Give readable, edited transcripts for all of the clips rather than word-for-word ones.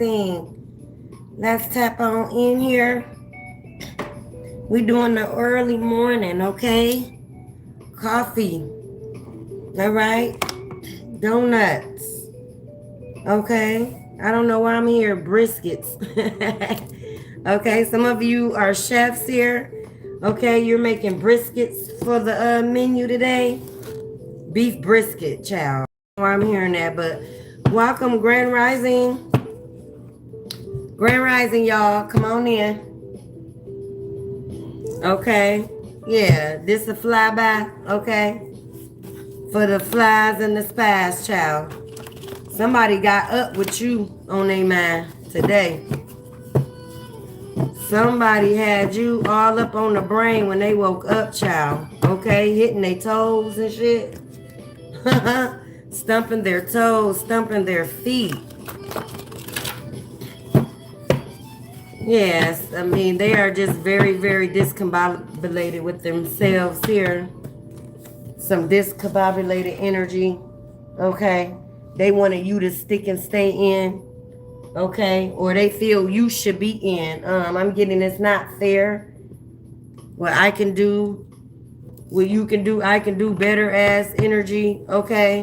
thing. Let's tap on in here. We doing the early morning, okay? Coffee. All right. Donuts. Okay. I don't know why I'm here. Briskets. Okay. Some of you are chefs here. Okay. You're making briskets for the menu today. Beef brisket, child. Why I'm hearing that, but welcome, Grand Rising. Grand Rising, y'all. Come on in. Okay. Yeah, this a flyby. Okay. For the flies and the spies, child. Somebody got up with you on their mind today. Somebody had you all up on the brain when they woke up, child. Okay, hitting their toes and shit. Stumping their toes, stumping their feet. Yes, I mean, they are just very, very discombobulated with themselves here. Some discombobulated energy. Okay. They wanted you to stick and stay in. Okay. Or they feel you should be in. I'm getting it's not fair. What I can do, what you can do, I can do better as energy. Okay.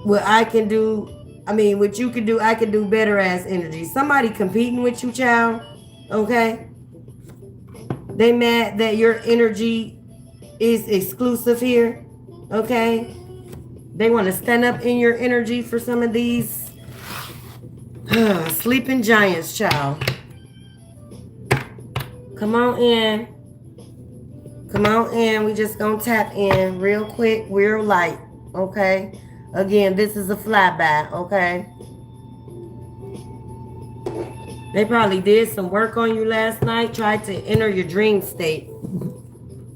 What I can do, I mean, what you can do, I can do better as energy. Somebody competing with you, child. Okay. They mad that your energy is exclusive here. Okay. They want to stand up in your energy for some of these sleeping giants, child. Come on in. Come on in. We just gonna tap in real quick, real light. Okay. Again, this is a flyby. Okay. They probably did some work on you last night. Tried to enter your dream state.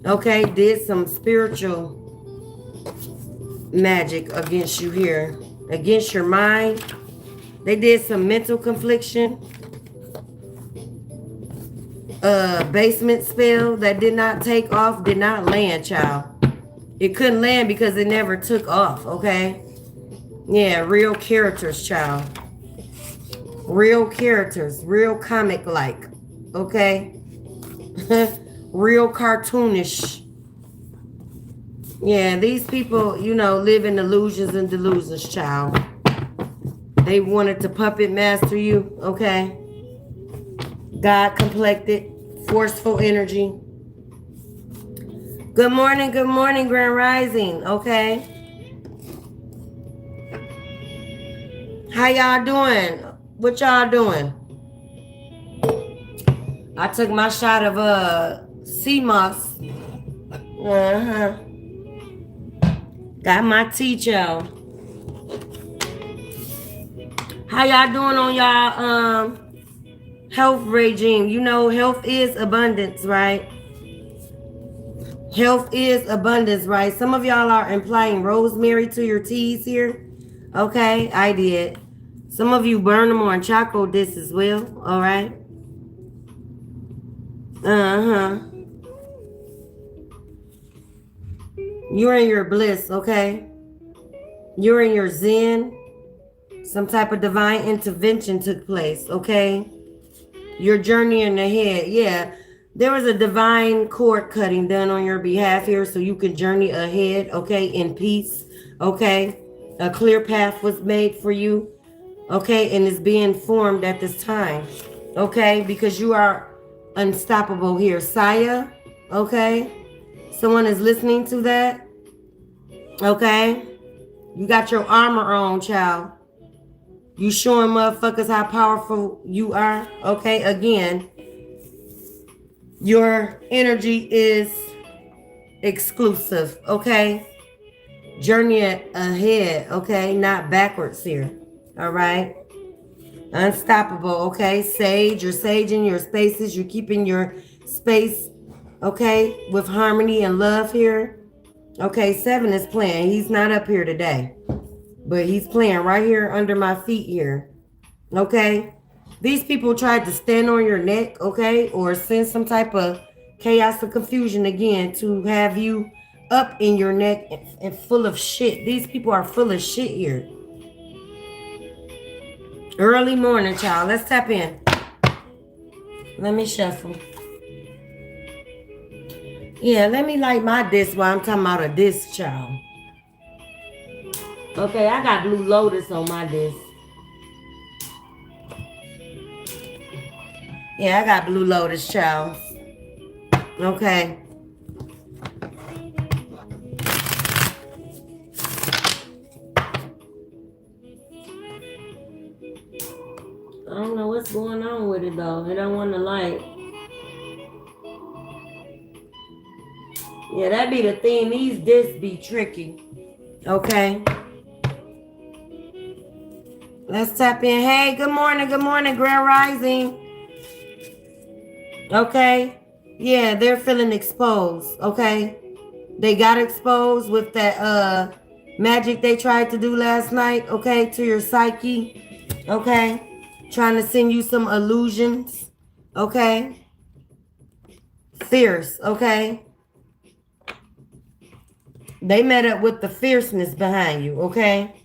Okay. Did some spiritual magic against you here, against your mind. They did some mental confliction, basement spell that did not take off, did not land, child. It couldn't land because it never took off. Okay. Yeah, real characters, child. Real characters, real comic like. Okay. Real cartoonish. Yeah, these people, you know, live in illusions and delusions, child. They wanted to puppet master you, okay? God complected, forceful energy. Good morning, Grand Rising, okay? How y'all doing? What y'all doing? I took my shot of sea moss. Got my tea, y'all. How y'all doing on y'all health regime? You know, health is abundance, right? Health is abundance, right? Some of y'all are implying rosemary to your teas here. Okay, I did. Some of you burn them on chocolate discs as well, all right? You're in your bliss, okay? You're in your zen. Some type of divine intervention took place, okay? You're journeying ahead. Yeah, there was a divine cord cutting done on your behalf here so you can journey ahead, okay, in peace, okay? A clear path was made for you, okay? And it's being formed at this time, okay? Because you are unstoppable here. Saya, okay? Someone is listening to that, okay? You got your armor on, child. You showing motherfuckers how powerful you are, okay? Again, your energy is exclusive, okay? Journey ahead, okay? Not backwards here, all right? Unstoppable, okay? Sage, you're saging your spaces. You're keeping your space, okay, with harmony and love here. Okay, 7 is playing. He's not up here today, but he's playing right here under my feet here. Okay, these people tried to stand on your neck, okay, or send some type of chaos or confusion again to have you up in your neck and full of shit. These people are full of shit here. Early morning, child. Let's tap in. Let me shuffle. Yeah, let me light my disc while I'm talking about a disc, child. Okay, I got Blue Lotus on my disc. Yeah, I got Blue Lotus, child. Okay. I don't know what's going on with it though. It don't want to light. Yeah, that be the thing. These discs be tricky. Okay. Let's tap in. Hey, good morning, Grand Rising. Okay. Yeah, they're feeling exposed. Okay. They got exposed with that magic they tried to do last night, okay, to your psyche. Okay. Trying to send you some illusions. Okay. Fierce, okay. They met up with the fierceness behind you, okay?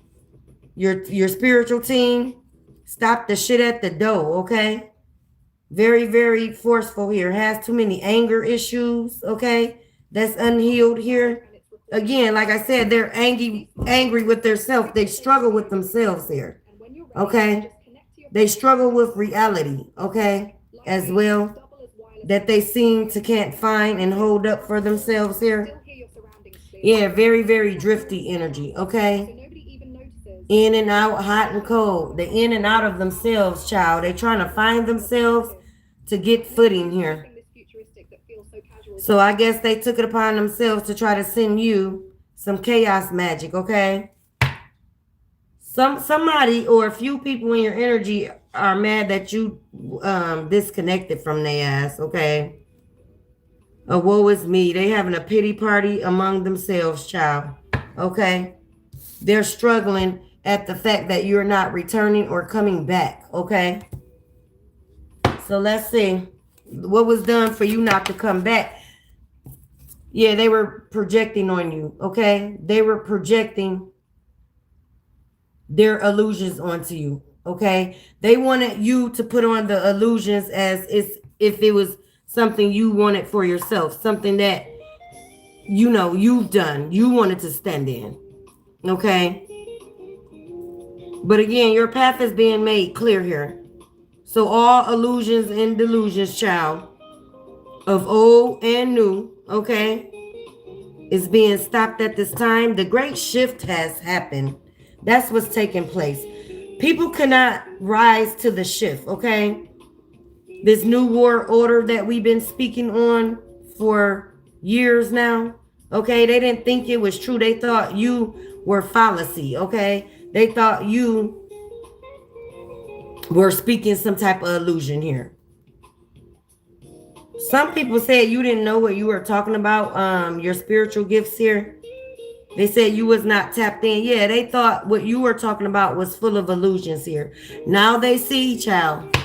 Your spiritual team, stop the shit at the door, okay? Very, very forceful here. Has too many anger issues, okay? That's unhealed here. Again, like I said, they're angry with themselves. They struggle with themselves here, okay? They struggle with reality, okay, as well, that they seem to can't find and hold up for themselves here. Yeah, very, very drifty energy, okay? In and out, hot and cold. They in and out of themselves, child. They trying to find themselves to get footing here. So I guess they took it upon themselves to try to send you some chaos magic, okay? Somebody or a few people in your energy are mad that you disconnected from their ass, okay? A woe is me. They having a pity party among themselves, child. Okay? They're struggling at the fact that you're not returning or coming back, okay? So let's see. What was done for you not to come back? Yeah, they were projecting on you, okay? They were projecting their illusions onto you, okay? They wanted you to put on the illusions as if it was something you wanted for yourself, something that, you know, you've done, you wanted to stand in, okay? But again, your path is being made clear here. So all illusions and delusions, child, of old and new, okay, is being stopped at this time. The great shift has happened. That's what's taking place. People cannot rise to the shift, okay? This new war order that we've been speaking on for years now, okay? They didn't think it was true. They thought you were fallacy, okay? They thought you were speaking some type of illusion here. Some people said you didn't know what you were talking about, your spiritual gifts here. They said you was not tapped in. Yeah, they thought what you were talking about was full of illusions here. Now they see, child.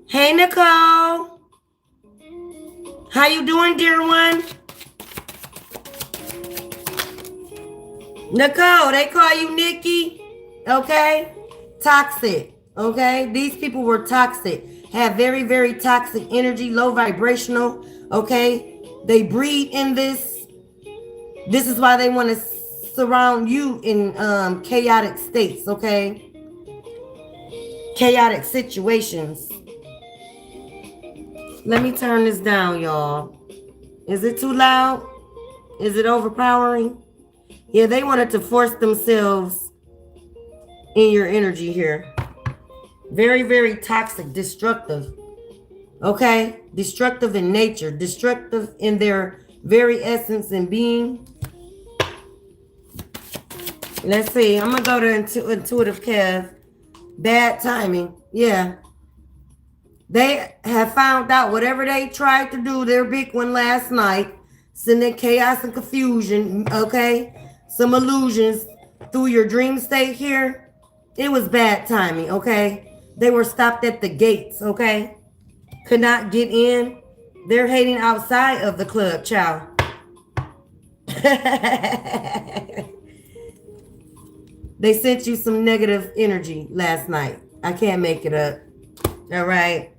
Hey, Nicole. How you doing, dear one? Nicole, they call you Nikki. Okay? Toxic. Okay? These people were toxic. Have very, very toxic energy, low vibrational. Okay? They breed in this. This is why they want to surround you in chaotic states, okay? Chaotic situations. Let me turn this down, y'all. Is it too loud? Is it overpowering? Yeah, they wanted to force themselves in your energy here. Very, very toxic, destructive. Okay? Destructive in nature. Destructive in their very essence and being. Let's see. I'm going to go to Intuitive Kev. Bad timing. Yeah. They have found out whatever they tried to do, their big one last night, sending chaos and confusion, okay? Some illusions through your dream state here. It was bad timing, okay? They were stopped at the gates, okay? Could not get in. They're hating outside of the club, child. They sent you some negative energy last night. I can't make it up. All right.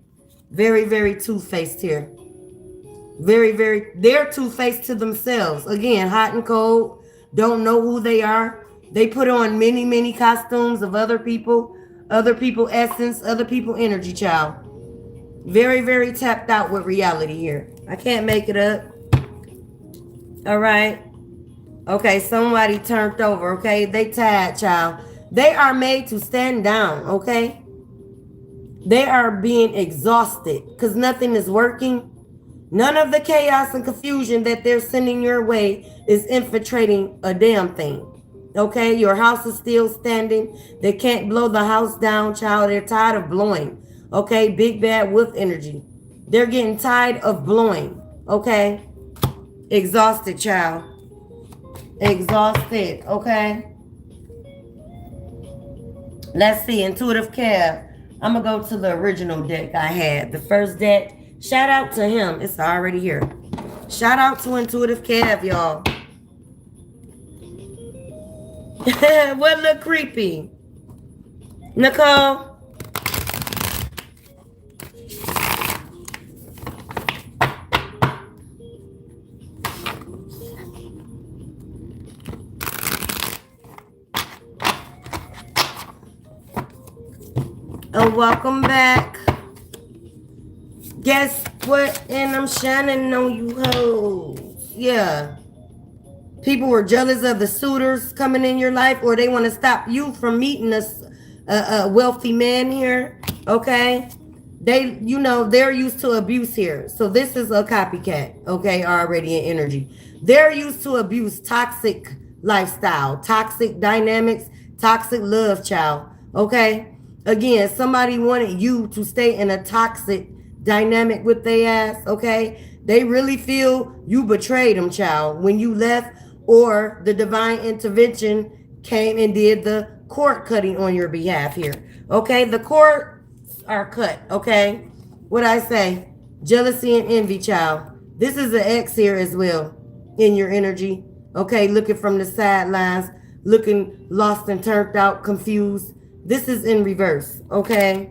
Very, very two-faced here. Very, very, they're two-faced to themselves. Again, hot and cold, don't know who they are. They put on many, many costumes of other people essence, other people energy, child. Very, very tapped out with reality here. I can't make it up. All right. Okay, somebody turned over, okay? They tired, child. They are made to stand down, okay? They are being exhausted because nothing is working. None of the chaos and confusion that they're sending your way is infiltrating a damn thing. Okay, your house is still standing. They can't blow the house down, child. They're tired of blowing. Okay, big bad wolf energy. They're getting tired of blowing. Okay, exhausted, child. Exhausted. Okay. Let's see, intuitive care. I'm gonna go to the original deck I had. The first deck. Shout out to him. It's already here. Shout out to Intuitive Cav, y'all. What look creepy? Nicole? And welcome back. Guess what? And I'm shining on you hoes. Yeah. People were jealous of the suitors coming in your life, or they want to stop you from meeting a wealthy man here. Okay. They, you know, they're used to abuse here. So this is a copycat. Okay. Already in energy. They're used to abuse, toxic lifestyle, toxic dynamics, toxic love, child. Okay. Again, somebody wanted you to stay in a toxic dynamic with their ass, okay? They really feel you betrayed them, child, when you left, or the divine intervention came and did the cord cutting on your behalf here, okay? The cords are cut, okay? What I say? Jealousy and envy, child. This is an ex here as well in your energy, okay? Looking from the sidelines, looking lost and turned out, confused. This is in reverse, okay?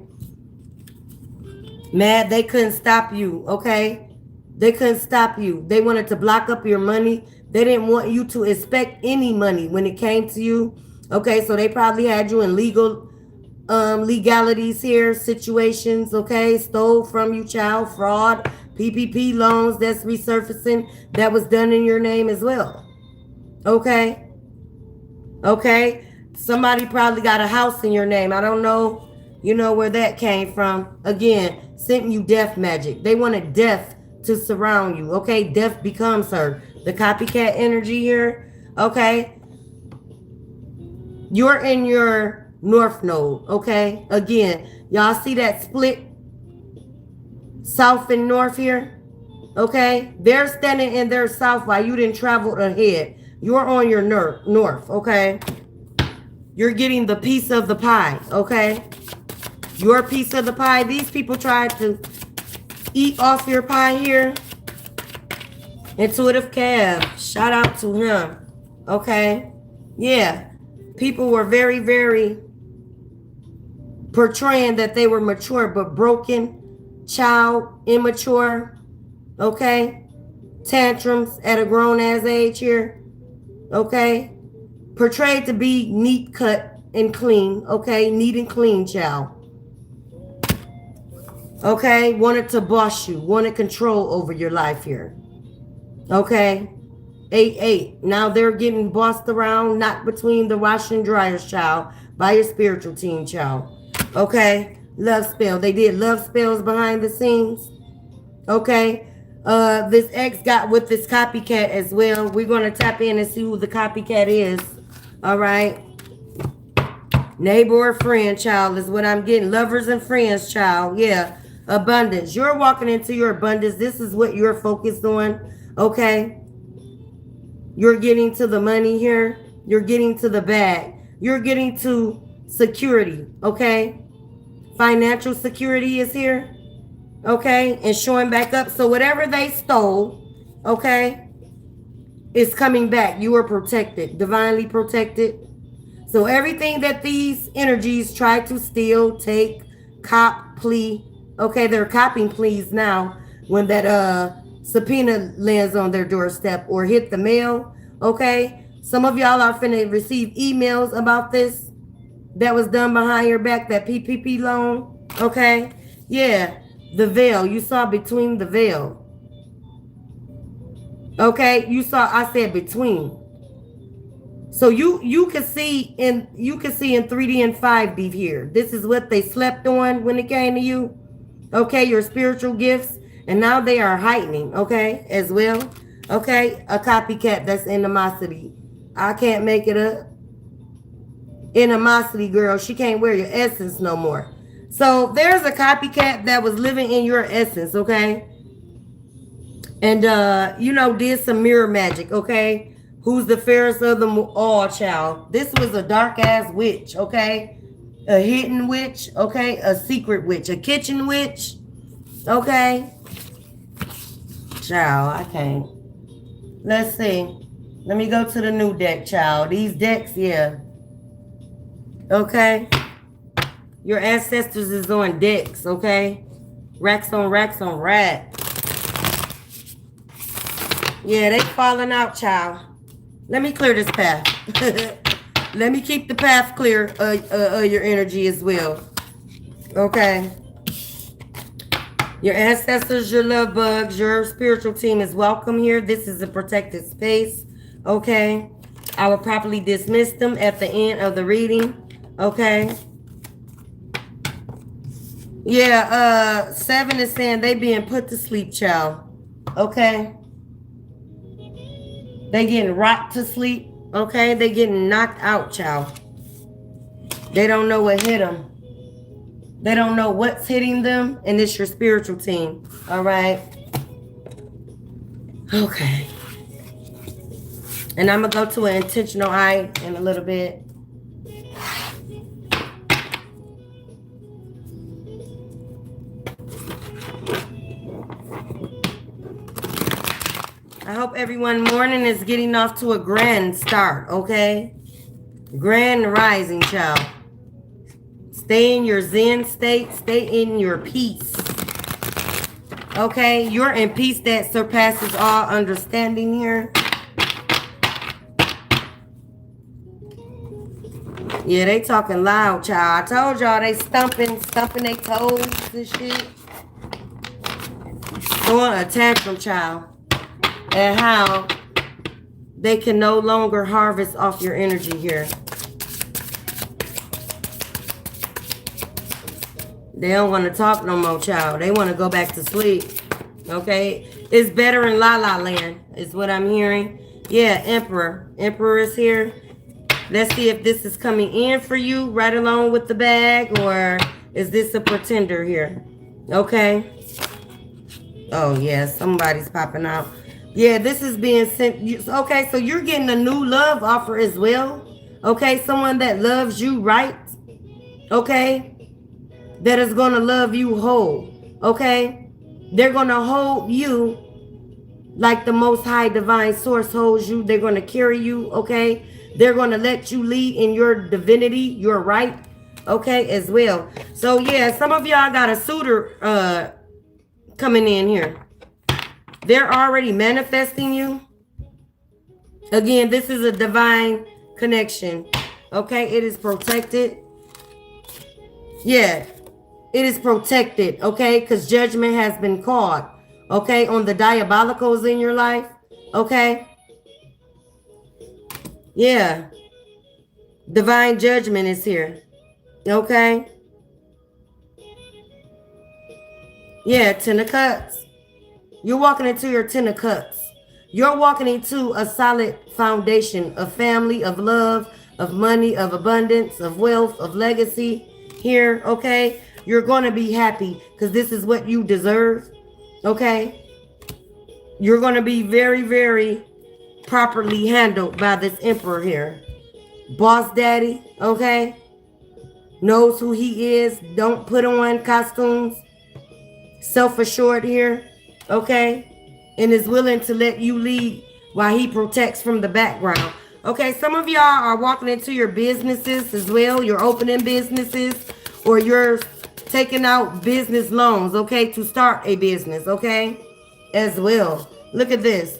Mad, they couldn't stop you, okay? They couldn't stop you. They wanted to block up your money. They didn't want you to expect any money when it came to you, okay? So they probably had you in legal legalities here, situations, okay? Stole from you, child, fraud, PPP loans that's resurfacing that was done in your name as well, okay? Okay? Somebody probably got a house in your name. I don't know, you know, where that came from. Again, sent you death magic. They wanted death to surround you. Okay, death becomes her. The copycat energy here. Okay. You're in your north node. Okay. Again, y'all see that split south and north here? Okay. They're standing in their south while you didn't travel ahead. You're on your north. Okay. You're getting the piece of the pie, okay? Your piece of the pie. These people tried to eat off your pie here. Intuitive Cav, shout out to him, okay? Yeah, people were very, very portraying that they were mature, but broken, child, immature, okay? Tantrums at a grown-ass age here, okay? Portrayed to be neat, cut, and clean. Okay, neat and clean, child. Okay, wanted to boss you. Wanted control over your life here. Okay, 8-8. Now they're getting bossed around, not between the wash and dryers, child, by your spiritual team, child. Okay, love spell. They did love spells behind the scenes. Okay, this ex got with this copycat as well. We're going to tap in and see who the copycat is. All right. Neighbor or friend, child, is what I'm getting. Lovers and friends, child. Yeah. Abundance. You're walking into your abundance. This is what you're focused on. Okay. You're getting to the money here. You're getting to the bag. You're getting to security. Okay. Financial security is here. Okay. And showing back up. So whatever they stole, okay, is coming back. You are protected. Divinely protected. So everything that these energies try to steal, take, cop, plea, okay, they're copying pleas now when that subpoena lands on their doorstep or hit the mail, okay? Some of y'all are finna receive emails about this that was done behind your back, that PPP loan, okay? Yeah, the veil, you saw between the veil, okay? You saw, I said between. So you can see in 3D and 5D here. This is what they slept on when it came to you. Okay, your spiritual gifts, and now they are heightening, okay, as well. Okay, a copycat, that's animosity. I can't make it up. Animosity, girl, she can't wear your essence no more. So there's a copycat that was living in your essence, okay? And you know, did some mirror magic, okay? Who's the fairest of them all, child? This was a dark ass witch, okay? A hidden witch, okay? A secret witch, a kitchen witch, okay? Child, I can't. Let's see. Let me go to the new deck, child. These decks, yeah. Okay? Your ancestors is on decks, okay? Racks on rack. Yeah, they falling out, child. Let me clear this path. Let me keep the path clear of your energy as well. Okay. Your ancestors, your love bugs, your spiritual team is welcome here. This is a protected space. Okay. I will properly dismiss them at the end of the reading. Okay. Yeah, 7 is saying they being put to sleep, child. Okay. They getting rocked to sleep, okay? They getting knocked out, child. They don't know what hit them. They don't know what's hitting them, and it's your spiritual team, all right? Okay. And I'm going to go to an intentional eye in a little bit. I hope everyone morning is getting off to a grand start, okay? Grand rising, child. Stay in your Zen state. Stay in your peace. Okay? You're in peace that surpasses all understanding here. Yeah, they talking loud, child. I told y'all they stumping their toes and shit. Throwing a tantrum, child. And how they can no longer harvest off your energy here. They don't want to talk no more, child. They want to go back to sleep. Okay? It's better in La La Land, is what I'm hearing. Yeah, Emperor. Emperor is here. Let's see if this is coming in for you right along with the bag, or is this a pretender here? Okay? Oh, yeah, somebody's popping out. Yeah, this is being sent. Okay, so you're getting a new love offer as well. Okay, someone that loves you right. Okay, that is going to love you whole. Okay, they're going to hold you like the Most High Divine Source holds you. They're going to carry you. Okay, they're going to let you lead in your divinity, your right. Okay, as well. So yeah, some of y'all got a suitor coming in here. They're already manifesting you. Again, this is a divine connection. Okay, it is protected. Yeah, it is protected. Okay, because judgment has been called. Okay, on the diabolicals in your life. Okay. Yeah. Divine judgment is here. Okay. Yeah, 10 of Cups. You're walking into your 10 of Cups. You're walking into a solid foundation of family, of love, of money, of abundance, of wealth, of legacy here, okay? You're going to be happy because this is what you deserve, okay? You're going to be very, very properly handled by this Emperor here. Boss daddy, okay? Knows who he is. Don't put on costumes. Self-assured here. Okay, and is willing to let you lead while he protects from the background. Okay, some of y'all are walking into your businesses as well. You're opening businesses, or you're taking out business loans, okay, to start a business, okay, as well. Look at this.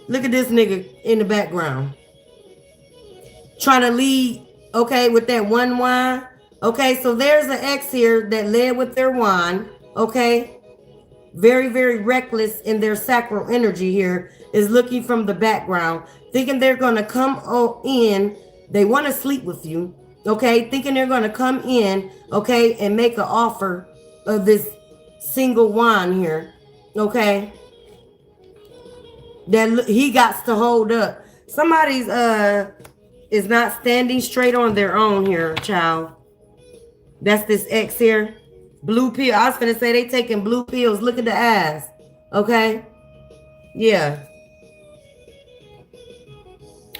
Look at this nigga in the background. Trying to lead, okay, with that one wine. Okay, so there's an ex here that led with their wine, okay? Very, very reckless in their sacral energy here, is looking from the background, thinking they're going to come in. They want to sleep with you, okay? Thinking they're going to come in, okay, and make an offer of this single wine here, okay? That he got to hold up. Somebody's is not standing straight on their own here, child. That's this ex here. Blue pill. I was gonna say they taking blue pills. Look at the ass. Okay. Yeah.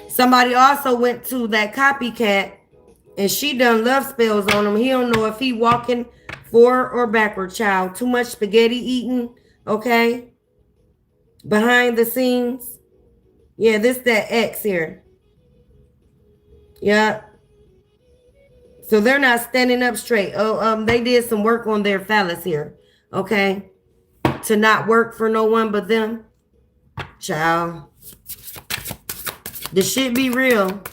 Somebody also went to that copycat and she done love spells on him. He don't know if he walking forward or backward, child. Too much spaghetti eating. Okay. Behind the scenes. Yeah, this that ex here. Yeah. So they're not standing up straight. Oh, they did some work on their phallus here. Okay. To not work for no one but them. Child. This shit be real.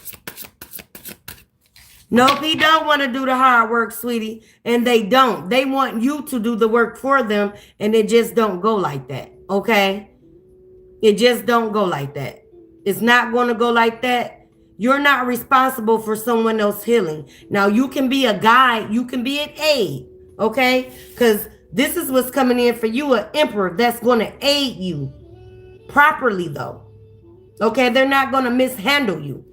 Nope, he don't want to do the hard work, sweetie. And they don't. They want you to do the work for them. And it just don't go like that. Okay. It just don't go like that. It's not going to go like that. You're not responsible for someone else's healing. Now, you can be a guide. You can be an aid. Okay? Because this is what's coming in for you, an emperor that's going to aid you properly, though. Okay? They're not going to mishandle you.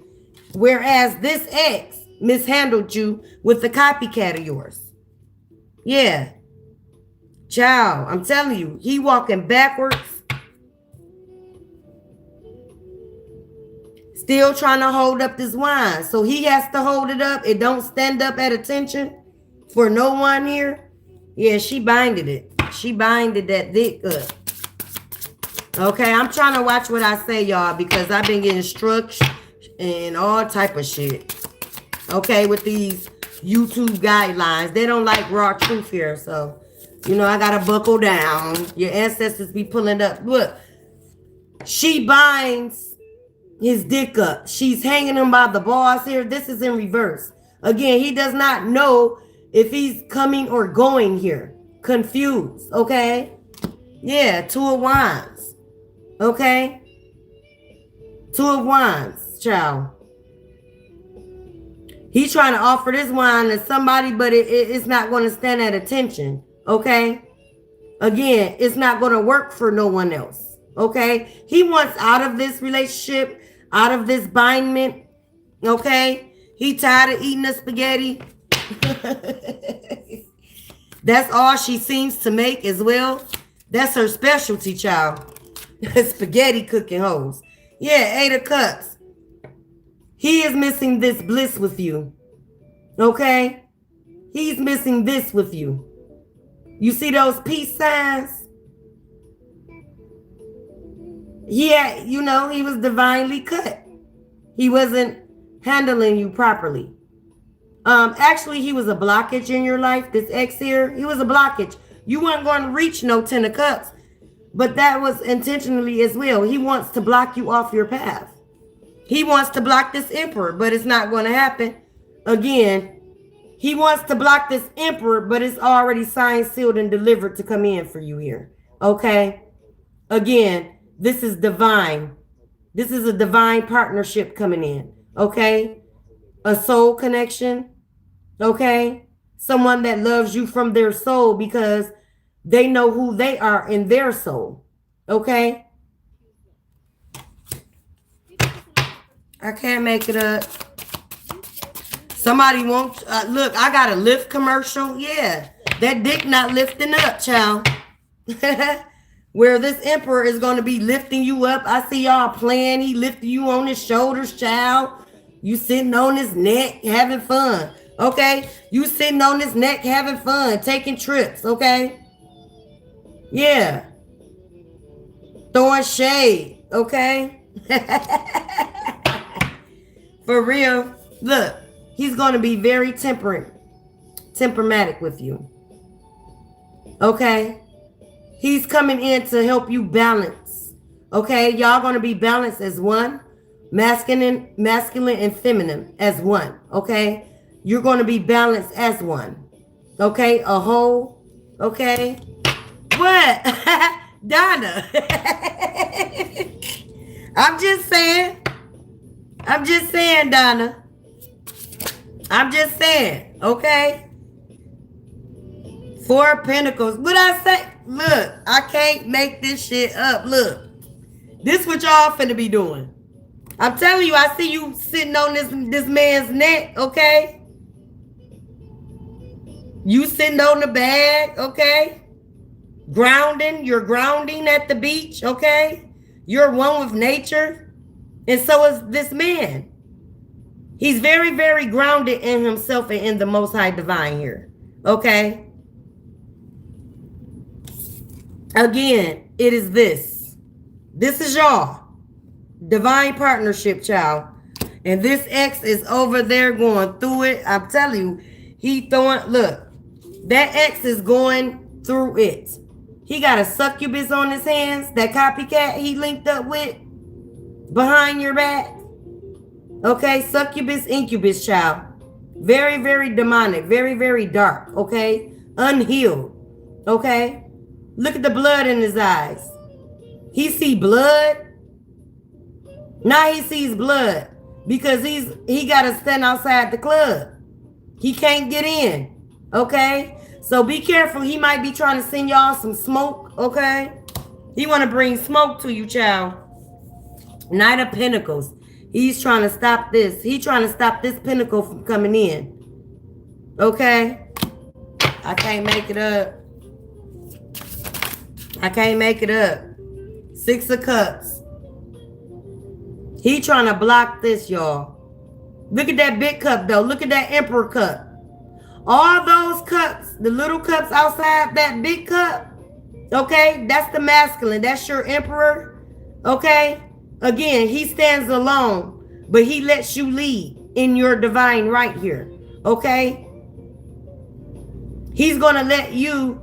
Whereas this ex mishandled you with the copycat of yours. Yeah. Child, I'm telling you, he walking backwards. Still trying to hold up this wine. So he has to hold it up. It don't stand up at attention for no one here. Yeah, she binded it. She binded that dick up. Okay, I'm trying to watch what I say, y'all, because I've been getting struck and all type of shit. Okay, with these YouTube guidelines. They don't like raw truth here. So, you know, I got to buckle down. Your ancestors be pulling up. Look, she binds his dick up. She's hanging him by the balls here. This is in reverse. Again, he does not know if he's coming or going here. Confused, okay? Yeah, 2 of wands. Okay? 2 of wands, child. He's trying to offer this wine to somebody, but it's not going to stand at attention, okay? Again, it's not going to work for no one else, okay? He wants out of this relationship, out of this bindment, okay? He tired of eating the spaghetti. That's all she seems to make as well. That's her specialty, child. Spaghetti cooking hoes. Yeah, 8 of cups. He is missing this bliss with you, okay? He's missing this with you. You see those peace signs? Yeah, you know, he was divinely cut. He wasn't handling you properly. Actually, he was a blockage in your life. This ex here, he was a blockage. You weren't going to reach no 10 of cups, but that was intentionally as well. He wants to block you off your path. He wants to block this emperor, but it's not going to happen. Again, he wants to block this emperor, but it's already signed, sealed, and delivered to come in for you here. Okay? Again, this is divine. This is a divine partnership coming in. Okay? A soul connection. Okay? Someone that loves you from their soul because they know who they are in their soul. Okay? I can't make it up. Somebody won't. Look, I got a lift commercial. Yeah. That dick not lifting up, child. Where this emperor is going to be lifting you up. I see y'all playing. He lifting you on his shoulders, child. You sitting on his neck having fun. Okay? You sitting on his neck having fun. Taking trips. Okay? Yeah. Throwing shade. Okay? For real. Look, he's going to be very temperamatic with you. Okay? He's coming in to help you balance. Okay? Y'all going to be balanced as one. Masculine and feminine as one. Okay? You're going to be balanced as one. Okay? A whole. Okay? What? Donna. I'm just saying, Donna. I'm just saying, okay? 4 of Pentacles. What I say? Look, I can't make this shit up. Look, this what y'all finna be doing. I'm telling you, I see you sitting on this man's neck, okay? You sitting on the bag, okay? You're grounding at the beach, okay? You're one with nature. And so is this man. He's very, very grounded in himself and in the Most High Divine here, okay? Again, it is this. This is y'all. Divine partnership, child. And this ex is over there going through it. I'm telling you, look, that ex is going through it. He got a succubus on his hands, that copycat he linked up with behind your back. Okay, succubus, incubus, child. Very, very demonic, very, very dark, okay? Unhealed, okay? Look at the blood in his eyes. He see blood. Now he sees blood because he got to stand outside the club. He can't get in, okay? So be careful. He might be trying to send y'all some smoke, okay? He want to bring smoke to you, child. Knight of Pentacles. He's trying to stop this. He's trying to stop this pentacle from coming in. Okay? I can't make it up. I can't make it up. 6 of Cups. He trying to block this, y'all. Look at that big cup, though. Look at that Emperor cup. All those cups, the little cups outside that big cup, okay? That's the masculine. That's your Emperor, okay? Again, he stands alone, but he lets you lead in your divine right here, okay? He's going to let you,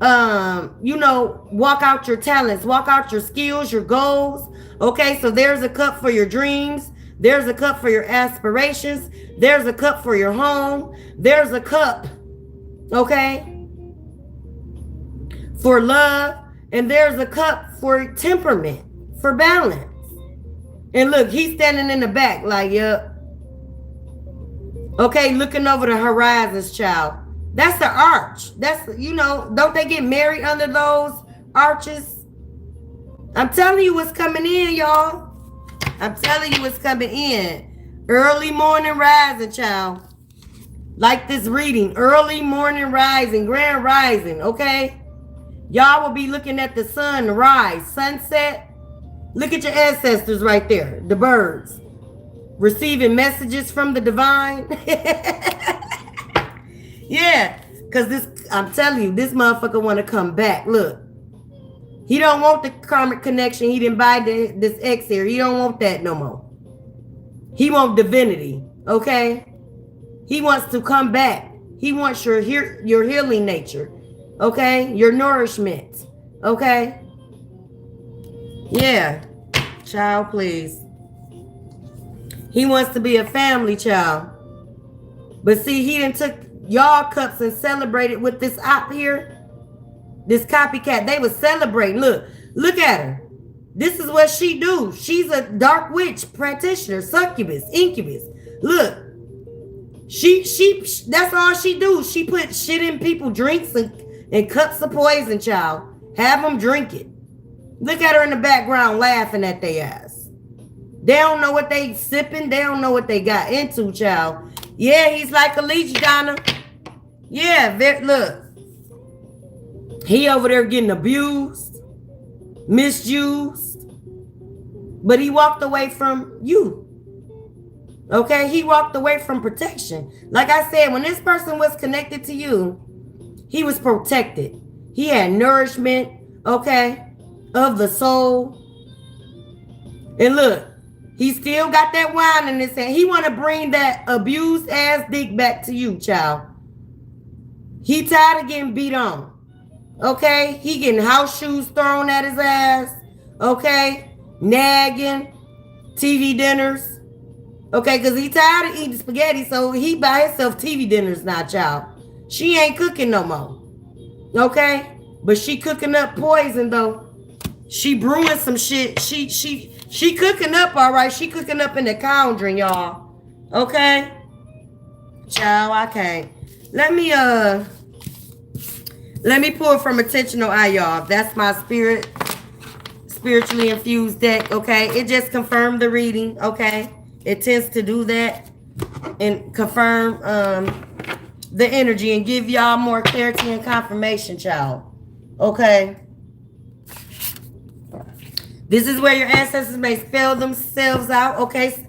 walk out your talents, walk out your skills, your goals, okay? So there's a cup for your dreams. There's a cup for your aspirations. There's a cup for your home. There's a cup, okay, for love. And there's a cup for temperament, for balance. And look, he's standing in the back like, yup. Okay, looking over the horizons, child. That's the arch. That's, don't they get married under those arches? I'm telling you what's coming in, y'all. I'm telling you what's coming in. Early morning rising, child. Like this reading. Early morning rising. Grand rising, okay? Y'all will be looking at the sun rise. Sunset. Look at your ancestors right there. The birds. Receiving messages from the divine. Yeah. Because I'm telling you, this motherfucker want to come back. Look. He don't want the karmic connection. He didn't buy this ex here. He don't want that no more. He want divinity, okay? He wants to come back. He wants your healing nature, okay? Your nourishment, okay? Yeah, child, please. He wants to be a family child. But see, he done took y'all cups and celebrated with this op here. This copycat, they was celebrating. Look at her. This is what she do. She's a dark witch practitioner, succubus, incubus. Look, she that's all she do. She put shit in people drinks and cups of poison, child. Have them drink it. Look at her in the background laughing at their ass. They don't know what they sipping. They don't know what they got into, child. Yeah, he's like a leech, Donna. Yeah, look. He over there getting abused, misused, but he walked away from you. Okay, he walked away from protection. Like I said, when this person was connected to you, he was protected. He had nourishment, okay, of the soul. And look, He still got that wine in his hand. He want to bring that abused ass dick back to you, child. He tired of getting beat on. Okay? He getting house shoes thrown at his ass. Okay? Nagging. TV dinners. Okay? Because he tired of eating spaghetti, so he buy himself TV dinners now, child. She ain't cooking no more. Okay? But she cooking up poison, though. She brewing some shit. She cooking up, all right. She cooking up in the cauldron, y'all. Okay? Child, I can't. Let me pull from Intentional Eye, y'all. That's my spiritually infused deck, okay? It just confirmed the reading, okay? It tends to do that and confirm the energy and give y'all more clarity and confirmation, child. Okay? This is where your ancestors may spell themselves out, okay?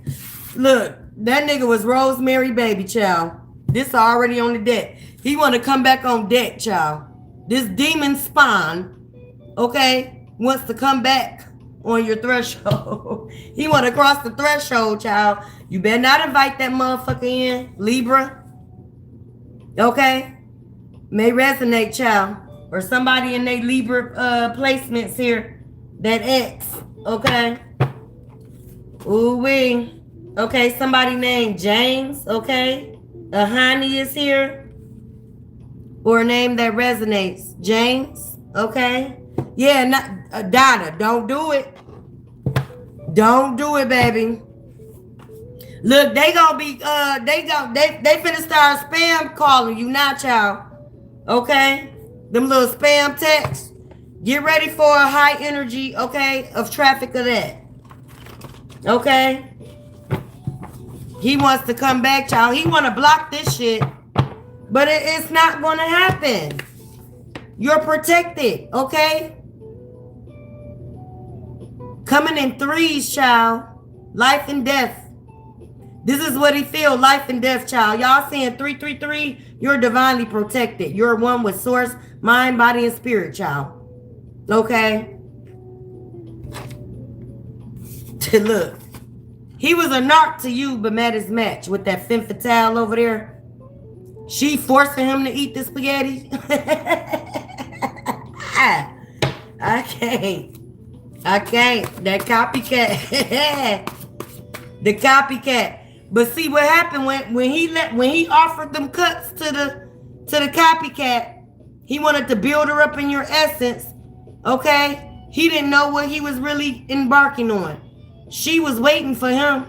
Look, that nigga was Rosemary Baby, child. This already on the deck. He want to come back on deck, child. This demon spawn, okay, wants to come back on your threshold. He want to cross the threshold, child. You better not invite that motherfucker in, Libra. Okay? May resonate, child. Or somebody in their Libra placements here. That X, okay? Ooh-wee. Okay, somebody named James, okay? A honey is here. Or a name that resonates. James, okay? Yeah, not Donna, don't do it. Don't do it, baby. Look, they gonna be they finna start spam calling you now, child. Okay? Them little spam texts. Get ready for a high energy, okay, of traffic of that. Okay? He wants to come back, child. He want to block this shit. But it's not going to happen. You're protected, okay? Coming in threes, child. Life and death. This is what he feel, life and death, child. Y'all seeing 333? You're divinely protected. You're one with source, mind, body, and spirit, child. Okay? Look. He was a narc to you, but met his match with that femme fatale over there. She forcing him to eat the spaghetti. I can't. That copycat. The copycat. But see what happened when he offered them cuts to the copycat. He wanted to build her up in your essence. Okay? He didn't know what he was really embarking on. She was waiting for him.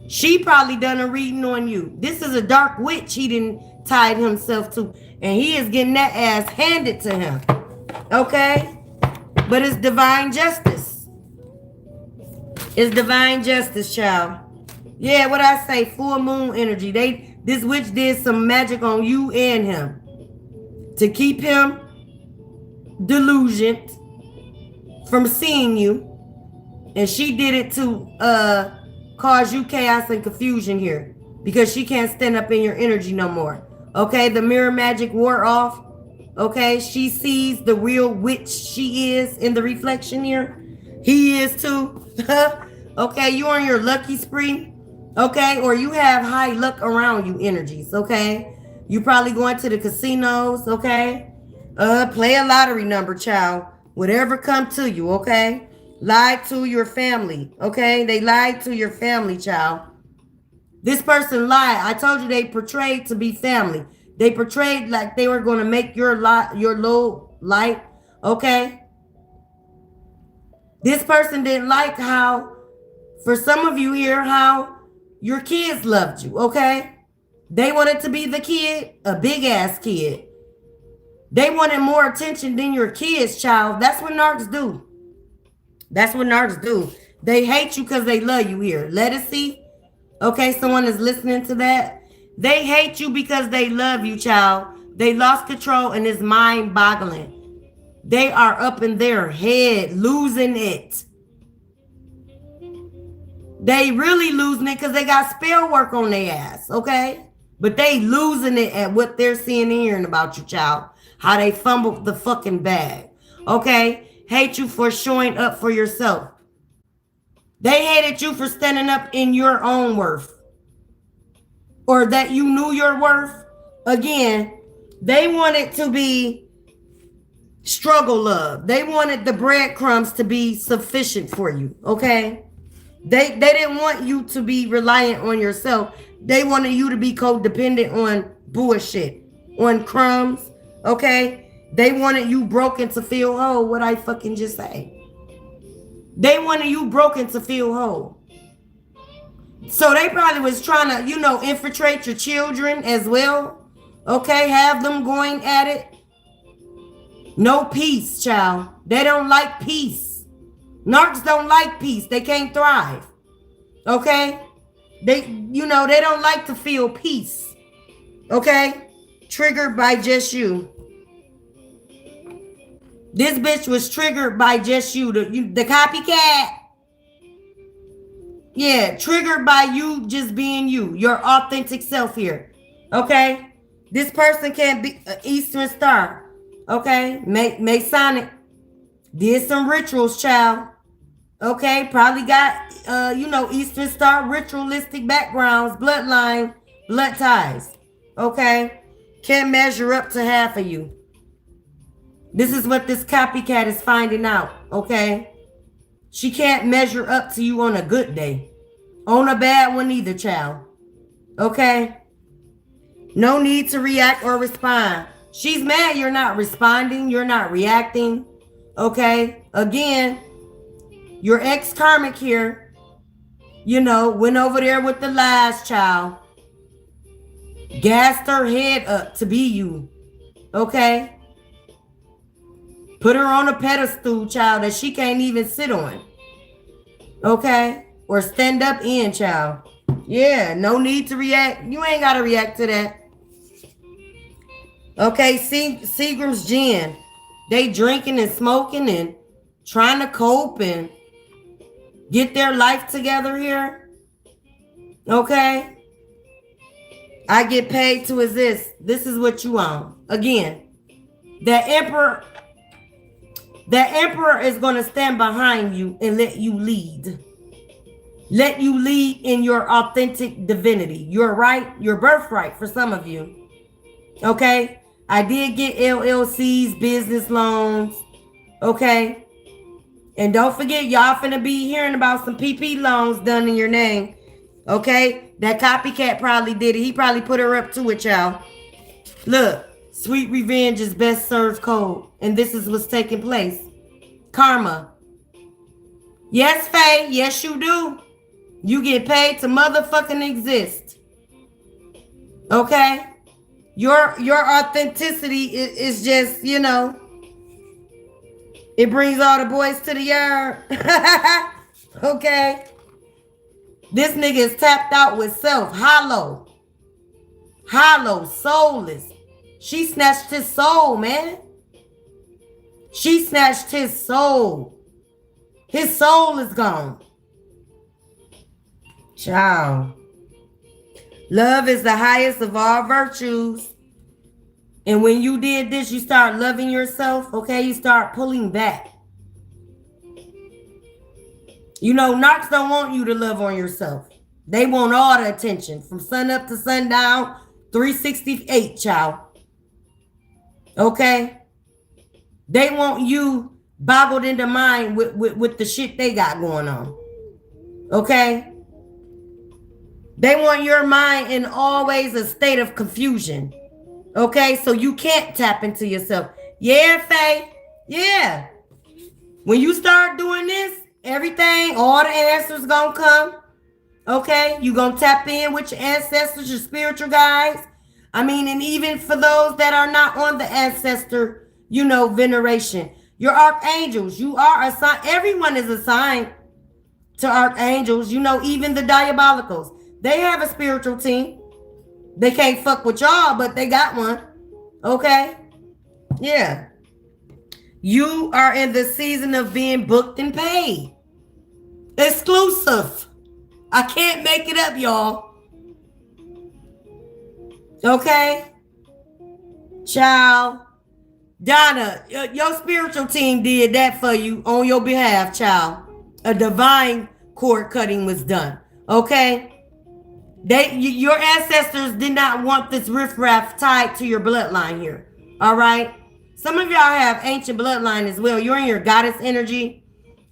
She probably done a reading on you. This is a dark witch he didn't tied himself to. And he is getting that ass handed to him. Okay? But it's divine justice. It's divine justice, child. Yeah, what I say, full moon energy. This witch did some magic on you and him. To keep him delusioned from seeing you. And she did it to cause you chaos and confusion here. Because she can't stand up in your energy no more. Okay, the mirror magic wore off. Okay, she sees the real witch she is in the reflection here. He is too. Okay, you're on your lucky spree. Okay, or you have high luck around you energies. Okay, you probably going to the casinos. Okay, play a lottery number, child. Whatever come to you. Okay, lie to your family. Okay, they lied to your family, child. This person lied. I told you they portrayed to be family. They portrayed like they were going to make your low light. Okay. This person didn't like how, for some of you here, how your kids loved you. Okay. They wanted to be the kid, a big ass kid. They wanted more attention than your kids, child. That's what narcs do. That's what narcs do. They hate you because they love you here. Let us see. Okay, someone is listening to that. They hate you because they love you, child. They lost control and it's mind-boggling. They are up in their head, losing it. They really losing it because they got spell work on their ass, okay? But they losing it at what they're seeing and hearing about you, child. How they fumbled the fucking bag, okay? Hate you for showing up for yourself. They hated you for standing up in your own worth, or that you knew your worth. Again, they wanted to be struggle love. They wanted the breadcrumbs to be sufficient for you, okay? They didn't want you to be reliant on yourself. They wanted you to be codependent on bullshit, on crumbs, okay? They wanted you broken to feel whole. What I fucking just say? They wanted you broken to feel whole. So they probably was trying to, infiltrate your children as well. Okay, have them going at it. No peace, child. They don't like peace. Narcs don't like peace. They can't thrive. Okay? They don't like to feel peace. Okay? Triggered by just you. This bitch was triggered by just you. The copycat. Yeah, triggered by you just being you. Your authentic self here. Okay? This person can't be an Eastern Star. Okay? Masonic. Did some rituals, child. Okay? Probably got, Eastern Star ritualistic backgrounds, bloodline, blood ties. Okay? Can't measure up to half of you. This is what this copycat is finding out, okay? She can't measure up to you on a good day. On a bad one either, child. Okay? No need to react or respond. She's mad you're not responding. You're not reacting. Okay? Again, your ex-karmic here, went over there with the lies, child. Gassed her head up to be you. Okay? Put her on a pedestal, child, that she can't even sit on. Okay? Or stand up in, child. Yeah, no need to react. You ain't got to react to that. Okay, Seagram's gin. They drinking and smoking and trying to cope and get their life together here. Okay? I get paid to exist. This is what you own. Again, the emperor is going to stand behind you and let you lead. Let you lead in your authentic divinity. Your birthright for some of you. Okay? I did get LLCs, business loans. Okay? And don't forget, y'all finna be hearing about some PP loans done in your name. Okay? That copycat probably did it. He probably put her up to it, y'all. Look. Sweet revenge is best served cold. And this is what's taking place. Karma. Yes, Faye. Yes, you do. You get paid to motherfucking exist. Okay? Your authenticity is just, it brings all the boys to the yard. Okay? This nigga is tapped out with self. Hollow. Soulless. She snatched his soul, man. She snatched his soul. His soul is gone. Child. Love is the highest of all virtues. And when you did this, you start loving yourself, okay? You start pulling back. Narcs don't want you to love on yourself. They want all the attention from sun up to sundown, 368, child. Okay? They want you boggled into mind with the shit they got going on. Okay? They want your mind in always a state of confusion. Okay? So you can't tap into yourself. Yeah, Faye. Yeah. When you start doing this, everything, all the answers gonna come. Okay? You gonna tap in with your ancestors, your spiritual guides. And even for those that are not on the ancestor, veneration. Your archangels, you are assigned. Everyone is assigned to archangels. Even the diabolicals. They have a spiritual team. They can't fuck with y'all, but they got one. Okay? Yeah. You are in the season of being booked and paid. Exclusive. I can't make it up, y'all. Okay? Child. Donna, your spiritual team did that for you on your behalf, child. A divine cord cutting was done. Okay? Your ancestors did not want this riffraff tied to your bloodline here. All right? Some of y'all have ancient bloodline as well. You're in your goddess energy.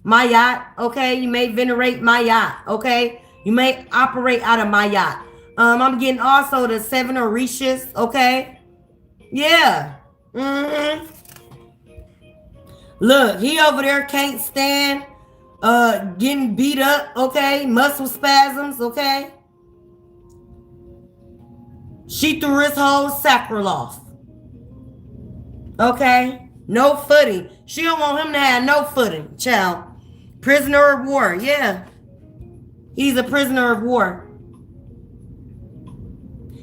Mayat, okay? You may venerate Mayat, okay? You may operate out of Mayat. I'm getting also the 7 Orishas, okay? Yeah. Mm-hmm. Look, he over there can't stand getting beat up, okay? Muscle spasms, okay? She threw his whole sacral off. Okay? No footing. She don't want him to have no footing, child. Prisoner of war, yeah. He's a prisoner of war.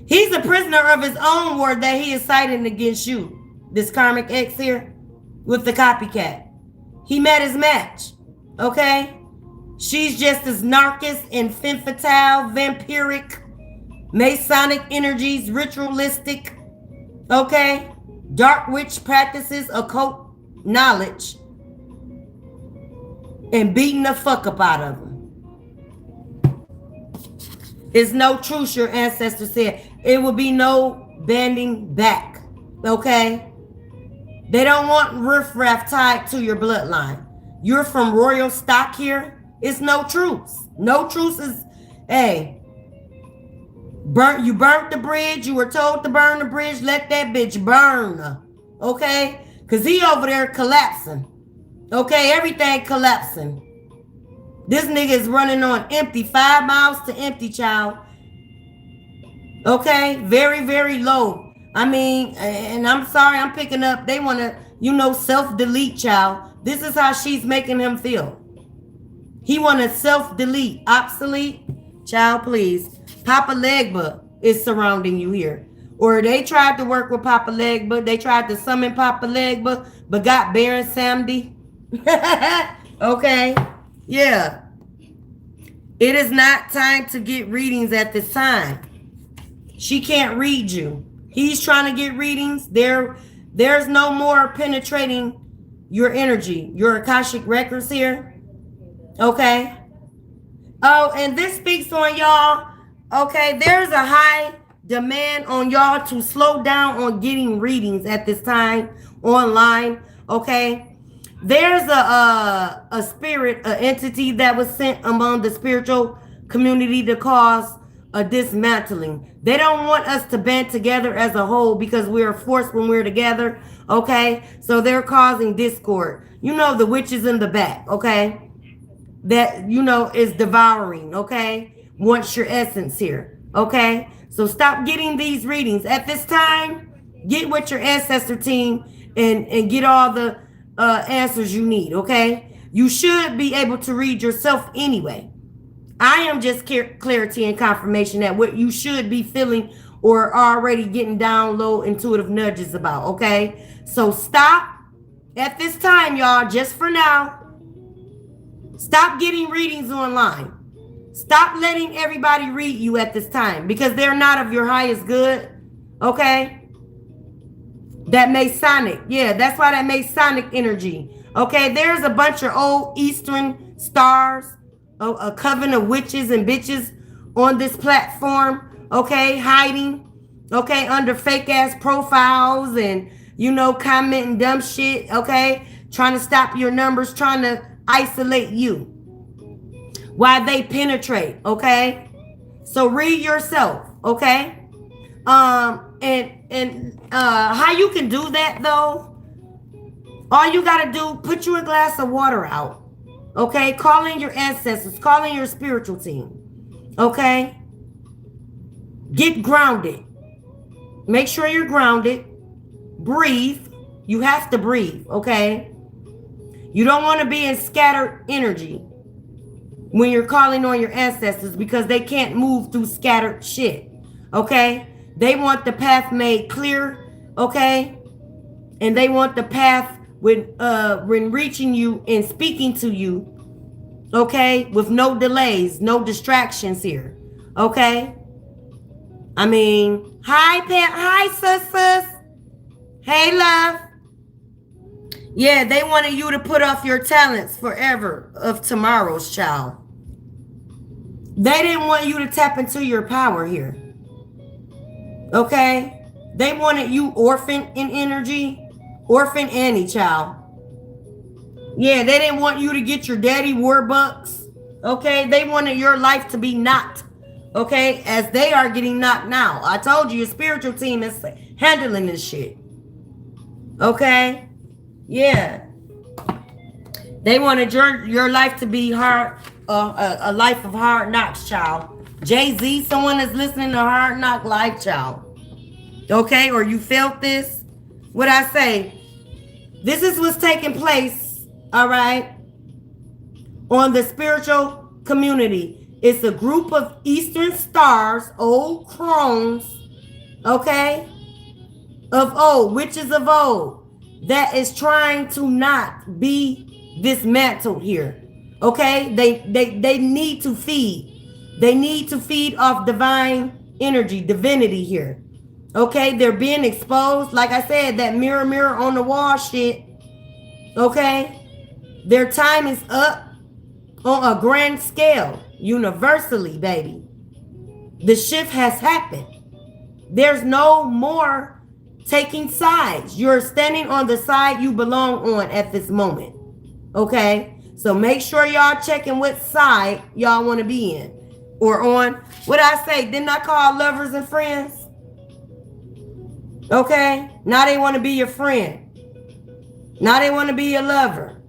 He's a prisoner of his own war that he is citing against you. This karmic X here with the copycat. He met his match, okay? She's just as narcissist and femme fatale, vamperic, Masonic energies, ritualistic, okay? Dark witch practices, occult knowledge, and beating the fuck up out of them. It's no truce, your ancestors said. It will be no bending back, okay? They don't want riffraff tied to your bloodline. You're from royal stock here. It's no truce. No truce is, hey, you burnt the bridge. You were told to burn the bridge. Let that bitch burn, okay? Because he over there collapsing, okay? Everything collapsing. This nigga is running on empty. 5 miles to empty, child. Okay? Very, very low. I mean, and I'm sorry, I'm picking up. They want to, self-delete, child. This is how she's making him feel. He want to self-delete. Obsolete? Child, please. Papa Legba is surrounding you here. Or they tried to work with Papa Legba. They tried to summon Papa Legba, but got Baron Samdi. Okay? Yeah. It is not time to get readings at this time. She can't read you. He's trying to get readings. There's no more penetrating your energy, your Akashic records here. Okay? Oh, and this speaks on y'all. Okay, there's a high demand on y'all to slow down on getting readings at this time online. Okay? There's a spirit, an entity that was sent among the spiritual community to cause a dismantling. They don't want us to band together as a whole because we are forced when we're together, okay? So they're causing discord. The witches in the back, okay? That, is devouring, okay? Wants your essence here, okay? So stop getting these readings. At this time, get with your ancestor team and get all the answers you need, okay? You should be able to read yourself anyway. I am just clarity and confirmation that what you should be feeling or already getting down low intuitive nudges about, okay? So stop at this time, y'all, just for now. Stop getting readings online. Stop letting everybody read you at this time because they're not of your highest good, okay? That Masonic, yeah, that's why that Masonic energy, okay? There's a bunch of old Eastern stars, a coven of witches and bitches on this platform, okay, hiding, okay, under fake ass profiles and, commenting dumb shit, okay, trying to stop your numbers, trying to isolate you while they penetrate, okay? So read yourself, okay? And how you can do that though, all you gotta do, put you a glass of water out. Okay, call in your ancestors, call in your spiritual team. Okay, get grounded. Make sure you're grounded. Breathe. You have to breathe. Okay, you don't want to be in scattered energy when you're calling on your ancestors because they can't move through scattered shit. Okay, they want the path made clear. Okay, and they want the path when reaching you and speaking to you, okay, with no delays, no distractions here, okay? I mean, hi, sisters. Hey, love. Yeah, they wanted you to put off your talents forever of tomorrow's child. They didn't want you to tap into your power here. Okay? They wanted you orphan in energy. Orphan Annie, child. Yeah, they didn't want you to get your daddy warbucks. Okay? They wanted your life to be knocked. Okay? As they are getting knocked now. I told you, your spiritual team is handling this shit. Okay? Yeah. They wanted your life to be hard, a life of hard knocks, child. Jay-Z, someone that's listening to Hard Knock Life, child. Okay, or you felt this? What I say? This is what's taking place, all right, on the spiritual community. It's a group of Eastern stars, old crones, okay, of old, witches of old, that is trying to not be dismantled here. Okay, they need to feed. They need to feed off divine energy, divinity here. Okay, they're being exposed. Like I said, that mirror, mirror on the wall shit. Okay, their time is up on a grand scale, universally, baby. The shift has happened. There's no more taking sides. You're standing on the side you belong on at this moment. Okay, so make sure y'all checking what side y'all want to be in or on. What I say, didn't I call lovers and friends? Okay, now they want to be your friend. Now they want to be your lover.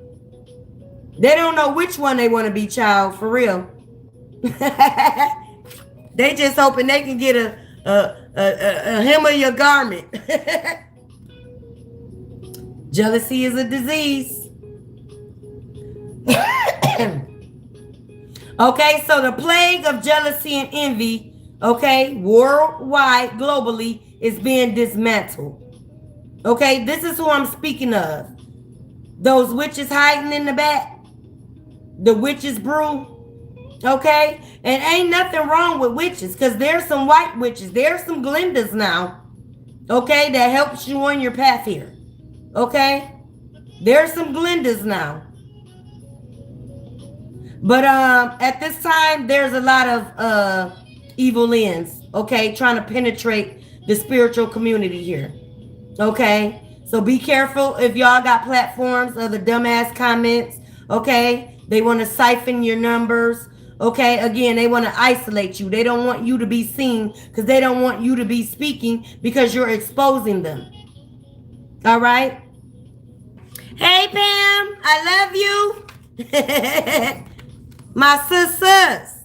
They don't know which one they want to be, child, for real. They just hoping they can get a hem of your garment. Jealousy is a disease. Okay, so the plague of jealousy and envy, okay, worldwide, globally, is being dismantled. Okay, this is who I'm speaking of. Those witches hiding in the back, the witches brew. Okay, and ain't nothing wrong with witches, because there's some white witches, there's some Glendas now, okay, that helps you on your path here. Okay, there's some Glendas now. But at this time, there's a lot of evil ends, okay, trying to penetrate the spiritual community here. Okay, so be careful if y'all got platforms of the dumbass comments. Okay, they want to siphon your numbers. Okay, again, they want to isolate you. They don't want you to be seen because they don't want you to be speaking because you're exposing them. All right. Hey, Pam, I love you. My sisters.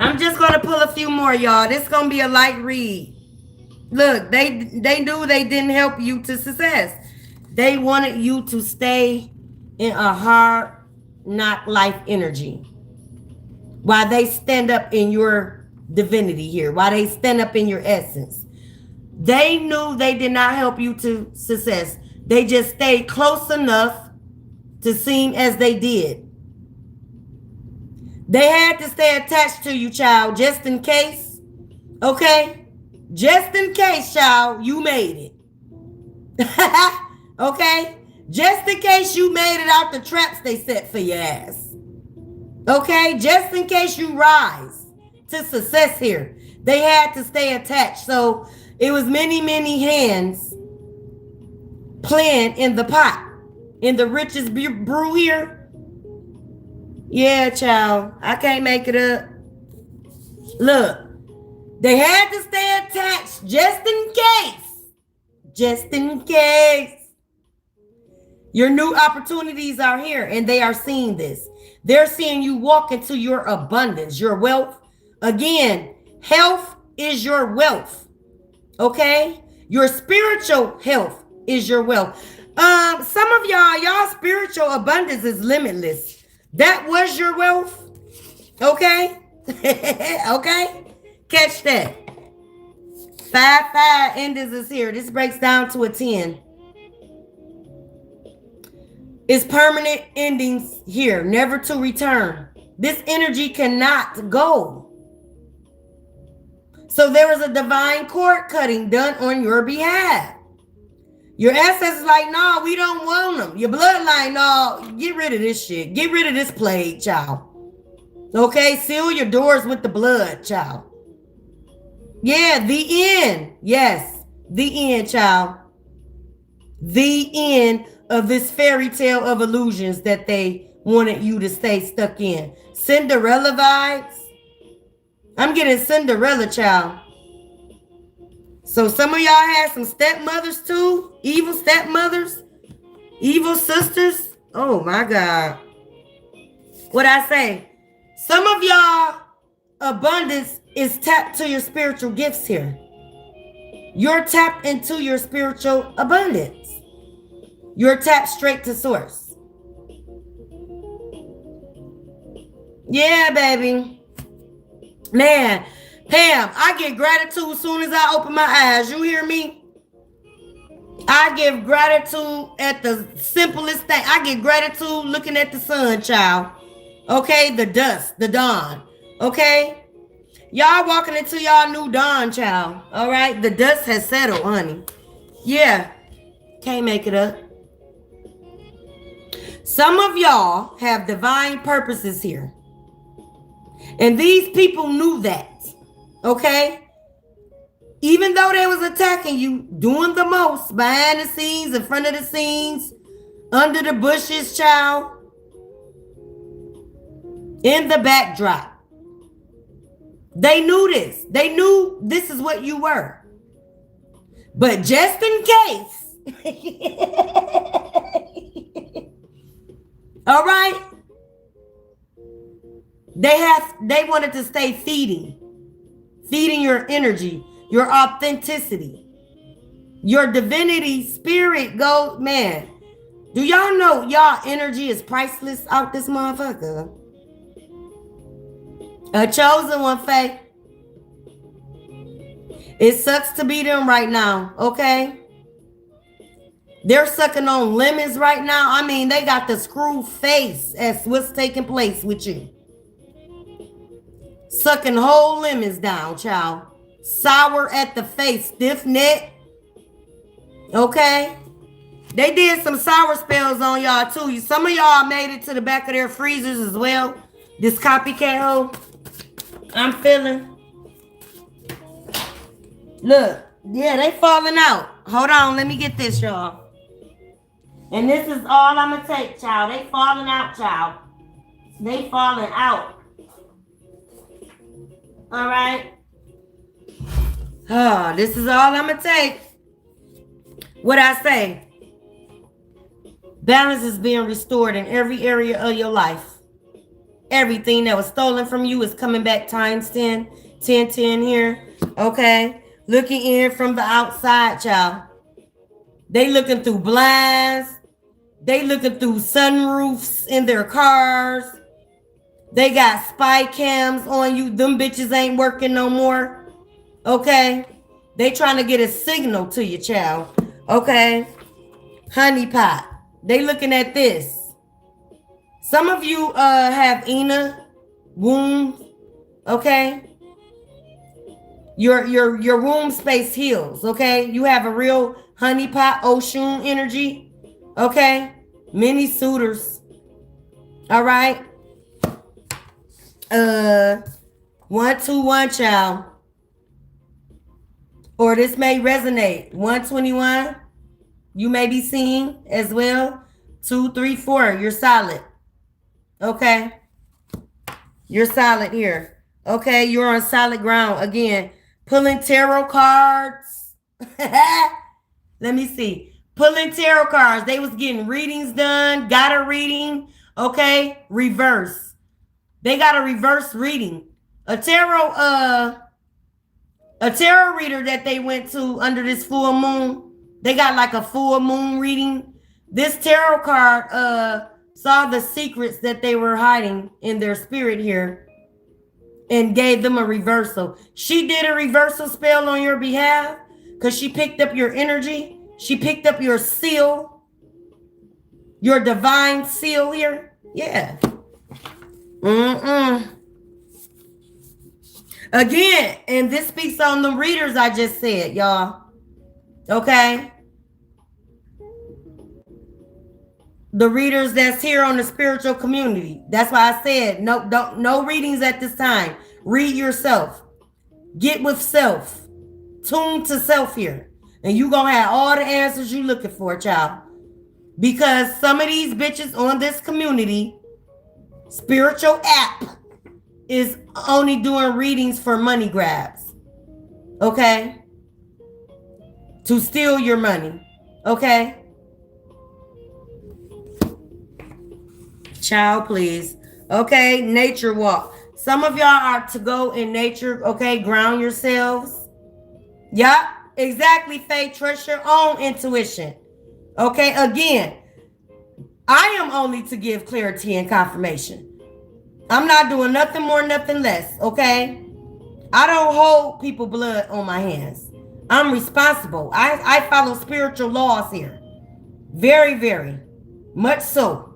I'm just going to pull a few more, y'all. This is going to be a light read. Look, they knew they didn't help you to success. They wanted you to stay in a hard knock life energy. While they stand up in your divinity here. While they stand up in your essence. They knew they did not help you to success. They just stayed close enough to seem as they did. They had to stay attached to you, child, just in case. Okay? Just in case, child, you made it. Okay? Just in case you made it out the traps they set for your ass. Okay? Just in case you rise to success here. They had to stay attached. So it was many, many hands playing in the pot. In the richest brew here. Yeah, child. I can't make it up. Look. They had to stay attached just in case. Just in case. Your new opportunities are here and they are seeing this. They're seeing you walk into your abundance, your wealth. Again, health is your wealth. Okay? Your spiritual health is your wealth. Some of y'all spiritual abundance is limitless. That was your wealth. Okay? Okay? Catch that. 5 enders is here. This breaks down to a 10. It's permanent endings here, never to return. This energy cannot go. So there is a divine cord cutting done on your behalf. Your ancestors like, no, we don't want them. Your bloodline, no, get rid of this shit. Get rid of this plague, child. Okay, seal your doors with the blood, child. Yeah, the end. Yes, the end, child. The end of this fairy tale of illusions that they wanted you to stay stuck in. Cinderella vibes. I'm getting Cinderella, child. So some of y'all had some stepmothers too. Evil stepmothers. Evil sisters. Oh my God. What I say? Some of y'all abundance is tapped to your spiritual gifts here. You're tapped into your spiritual abundance. You're tapped straight to source. Yeah, baby. Man, Pam, I get gratitude as soon as I open my eyes. You hear me? I give gratitude at the simplest thing. I get gratitude looking at the sun, child. Okay, the dusk, the dawn. Okay? Y'all walking into y'all new dawn, child. All right? The dust has settled, honey. Yeah. Can't make it up. Some of y'all have divine purposes here. And these people knew that. Okay? Even though they was attacking you, doing the most behind the scenes, in front of the scenes, under the bushes, child, in the backdrop. They knew this. They knew this is what you were. But just in case, all right, they wanted to stay feeding your energy, your authenticity, your divinity, spirit. Go, man. Do y'all know y'all energy is priceless out this motherfucker? A chosen one, Faye. It sucks to be them right now, okay? They're sucking on lemons right now. I mean, they got the screw face as what's taking place with you. Sucking whole lemons down, child. Sour at the face, stiff neck. Okay? They did some sour spells on y'all too. Some of y'all made it to the back of their freezers as well. This copycat hoe. I'm feeling. Look. Yeah, they falling out. Hold on. Let me get this, y'all. And this is all I'm going to take, child. They falling out, child. They falling out. All right. Oh, this is all I'm going to take. What I say? Balance is being restored in every area of your life. Everything that was stolen from you is coming back times 10. 10, 10 here. Okay. Looking in from the outside, child. They looking through blinds. They looking through sunroofs in their cars. They got spy cams on you. Them bitches ain't working no more. Okay. They trying to get a signal to you, child. Okay. Honey pot. They looking at this. Some of you have inner wounds. Okay. Your womb space heals. Okay. You have a real honeypot ocean energy. Okay. Many suitors. All right. 121, child. Or this may resonate. 121. You may be seeing as well. 2, 3, 4. You're solid. Okay. You're solid here. Okay. You're on solid ground. Again, pulling tarot cards. Let me see. Pulling tarot cards. They was getting readings done. Got a reading. Okay. Reverse. They got a reverse reading. A tarot reader that they went to under this full moon. They got like a full moon reading. This tarot card saw the secrets that they were hiding in their spirit here and gave them a reversal. She did a reversal spell on your behalf because she picked up your energy. She picked up your seal, your divine seal here. Yeah. Again, and this speaks on the readers I just said, y'all. Okay. the readers that's here on the spiritual community. That's why I said no readings at this time. Read yourself. Get with self. Tune to self here. And you gonna have all the answers you looking for, child. Because some of these bitches on this community spiritual app is only doing readings for money grabs. Okay? To steal your money. Okay? Child, please. Okay, nature walk. Some of y'all are to go in nature, okay? Ground yourselves. Yup, exactly, Faye. Trust your own intuition. Okay, again, I am only to give clarity and confirmation. I'm not doing nothing more, nothing less, okay? I don't hold people blood on my hands. I'm responsible. I follow spiritual laws here. Very, very much so.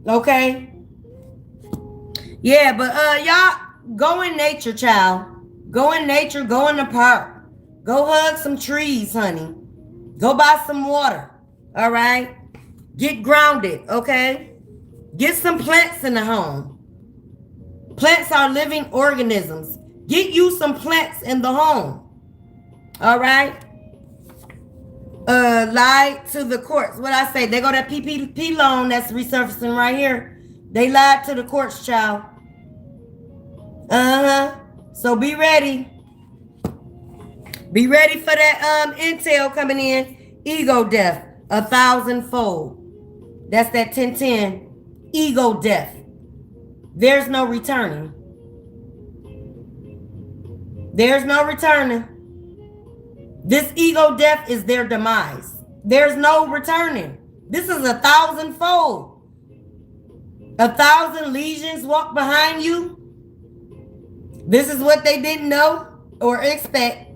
Okay? Yeah, but y'all go in nature, child. Go in nature, go in the park. Go hug some trees, honey. Go buy some water. All right? Get grounded, okay? Get some plants in the home. Plants are living organisms. Get you some plants in the home. All right? Lied to the courts. What I say? They go that PPP loan that's resurfacing right here. They lied to the courts, child. So be ready. Be ready for that intel coming in. Ego death, 1,000-fold. That's that 1010. Ego death. There's no returning. There's no returning. This ego death is their demise. There's no returning. This is 1,000-fold. 1,000 legions walk behind you. This is what they didn't know or expect.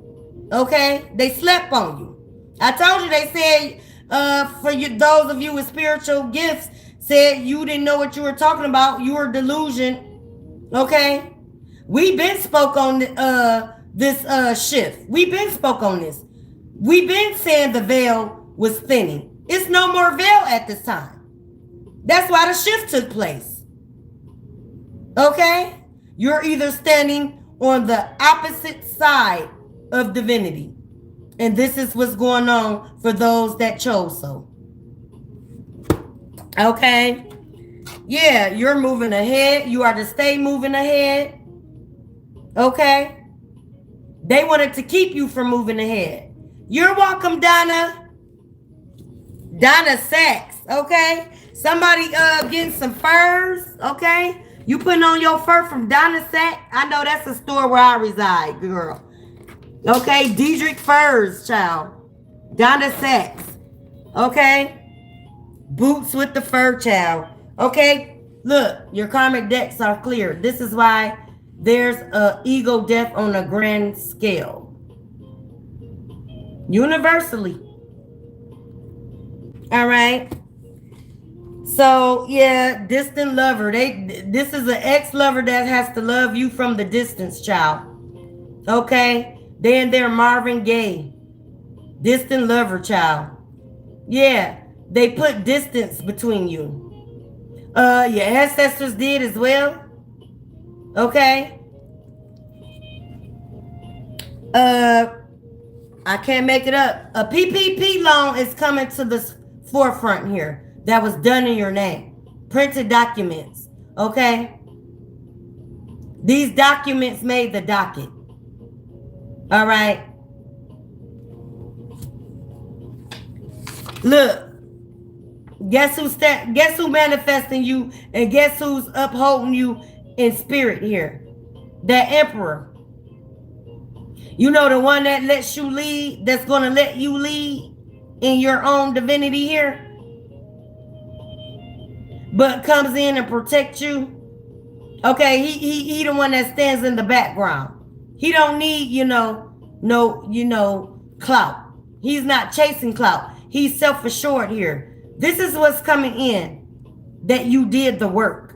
Okay? They slept on you. I told you, they said, for you, those of you with spiritual gifts, said you didn't know what you were talking about. You were delusion. Okay? We been spoke on this shift. We been spoke on this. We been saying the veil was thinning. It's no more veil at this time. That's why the shift took place. Okay? You're either standing on the opposite side of divinity. And this is what's going on for those that chose so. Okay? Yeah, you're moving ahead. You are to stay moving ahead. Okay? They wanted to keep you from moving ahead. You're welcome, Donna. Donna Sachs, okay? Somebody getting some furs, okay? You putting on your fur from Donna Sachs? I know that's a store where I reside, girl. Okay, Diedrich Furs, child. Donna Sachs, okay? Boots with the fur, child. Okay, look, your karmic decks are clear. This is why there's a ego death on a grand scale. Universally. All right. So, yeah, distant lover. This is an ex-lover that has to love you from the distance, child. Okay? They're Marvin Gaye. Distant lover, child. Yeah, they put distance between you. Your ancestors did as well. Okay? I can't make it up. A PPP loan is coming to the forefront here. That was done in your name. Printed documents. Okay? These documents made the docket. All right? Look. Guess who manifesting you, and guess who's upholding you in spirit here? That emperor. You know, the one that lets you lead, that's going to let you lead in your own divinity here, but comes in and protects you. Okay, he the one that stands in the background. He don't need, clout. He's not chasing clout. He's self-assured here. This is what's coming in, that you did the work.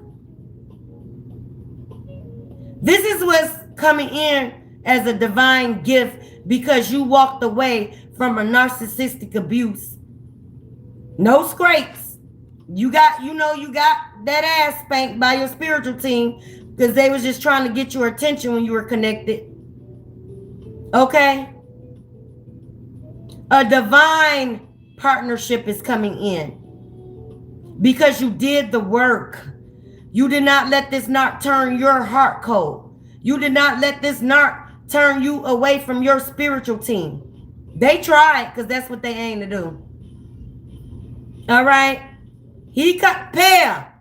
This is what's coming in as a divine gift, because you walked away from a narcissistic abuse. No scrapes. You got that ass spanked by your spiritual team because they was just trying to get your attention when you were connected. Okay? A divine partnership is coming in because you did the work. You did not let this narc turn your heart cold. You did not let this narc turn you away from your spiritual team. They tried because that's what they aim to do. All right? He cut pair.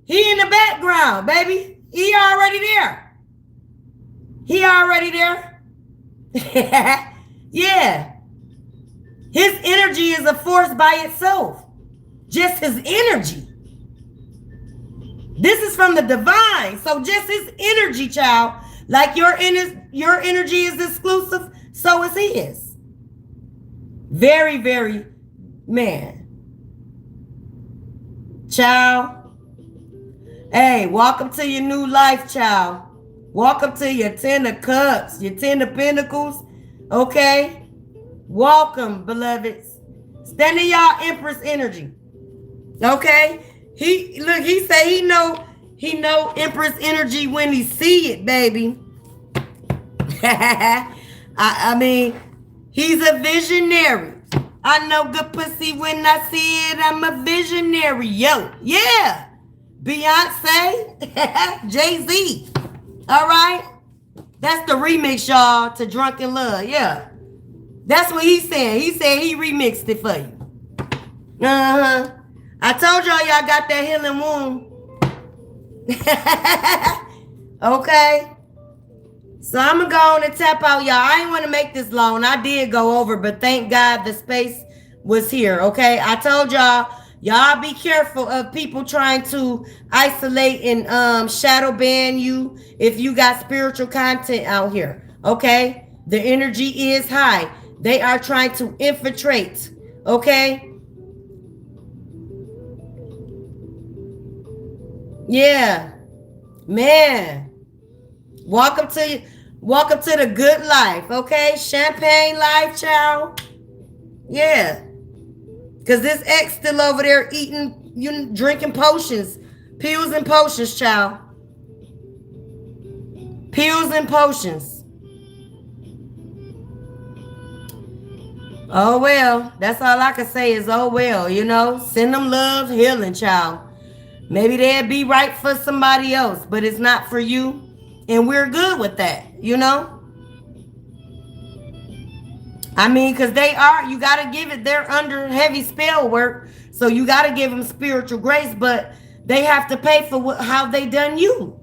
He in the background, baby. He already there. He already there. Yeah. His energy is a force by itself. Just his energy. This is from the divine. So just his energy, child. Like your energy is exclusive, so is his. Very, very, man. Child. Hey, welcome to your new life, child. Welcome to your 10 of cups, your 10 of pentacles. Okay? Welcome, beloveds. Stand in y'all Empress energy. Okay? He say he know Empress energy when he see it, baby. I mean, he's a visionary. I know good pussy when I see it. I'm a visionary. Yo, yeah. Beyonce, Jay-Z. All right? That's the remix, y'all, to Drunken Love. Yeah. That's what he's saying. He said he remixed it for you. Uh-huh. I told y'all got that healing wound. Okay? So I'm going to go on and tap out, y'all. I didn't want to make this long. I did go over, but thank God the space was here, okay? I told y'all be careful of people trying to isolate and shadow ban you if you got spiritual content out here, okay? The energy is high. They are trying to infiltrate, okay? Yeah. Man. Welcome to the good life, okay? Champagne life, child. Yeah. Because this ex still over there drinking potions. Pills and potions, child. Pills and potions. Oh, well. That's all I can say is, oh, well, Send them love, healing, child. Maybe they'd be right for somebody else, but it's not for you. And we're good with that, I mean, because you got to give it, they're under heavy spell work. So you got to give them spiritual grace, but they have to pay for how they done you.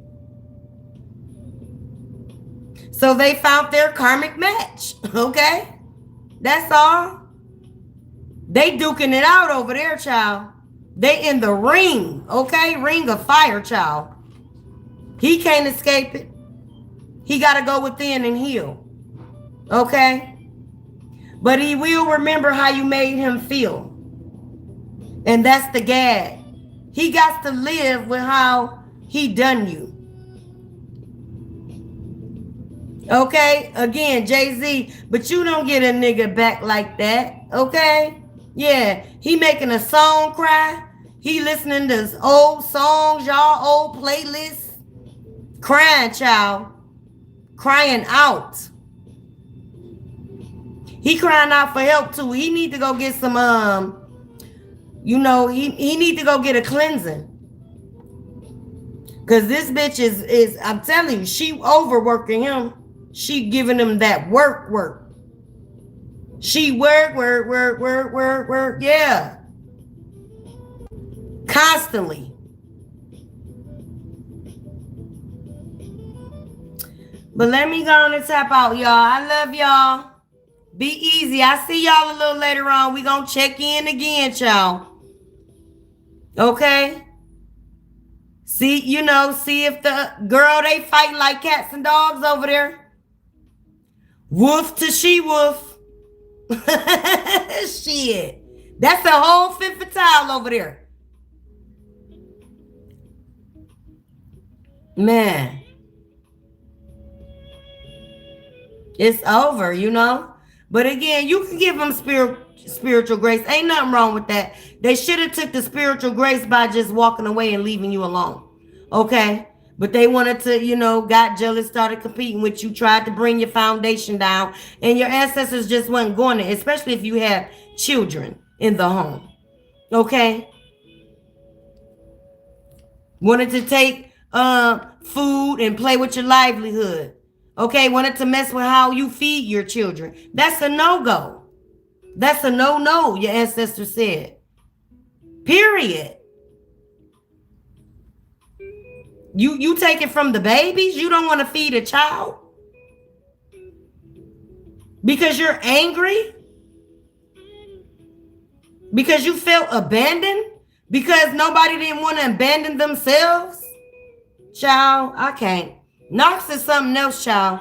So they found their karmic match, okay? That's all. They duking it out over there, child. They in the ring, okay? Ring of fire, child. He can't escape it. He got to go within and heal, okay? But he will remember how you made him feel. And that's the gag. He got to live with how he done you. Okay? Again, Jay-Z, but you don't get a nigga back like that. Okay? Yeah. He making a song cry. He listening to his old songs, y'all, old playlists. Crying, child. Crying out. He crying out for help too. He need to go get some, he need to go get a cleansing. Cause this bitch is, I'm telling you, she overworking him. She giving him that work. She work, yeah. Constantly. But let me go on and tap out, y'all. I love y'all. Be easy. I see y'all a little later on. We gonna check in again, y'all. Okay? See if the girl, they fighting like cats and dogs over there. Wolf to she wolf. Shit. That's a whole fifth fatale over there. Man. It's over, But again, you can give them spiritual grace. Ain't nothing wrong with that. They should have took the spiritual grace by just walking away and leaving you alone. Okay? But they wanted to, you know, got jealous, started competing with you, tried to bring your foundation down, and your ancestors just wasn't going there, especially if you have children in the home. Okay? Wanted to take food and play with your livelihood. Okay? Wanted to mess with how you feed your children. That's a no-go. That's a no-no, your ancestors said. Period. You take it from the babies? You don't want to feed a child? Because you're angry? Because you felt abandoned? Because nobody didn't want to abandon themselves? Child, I can't. Narcs is something else, child.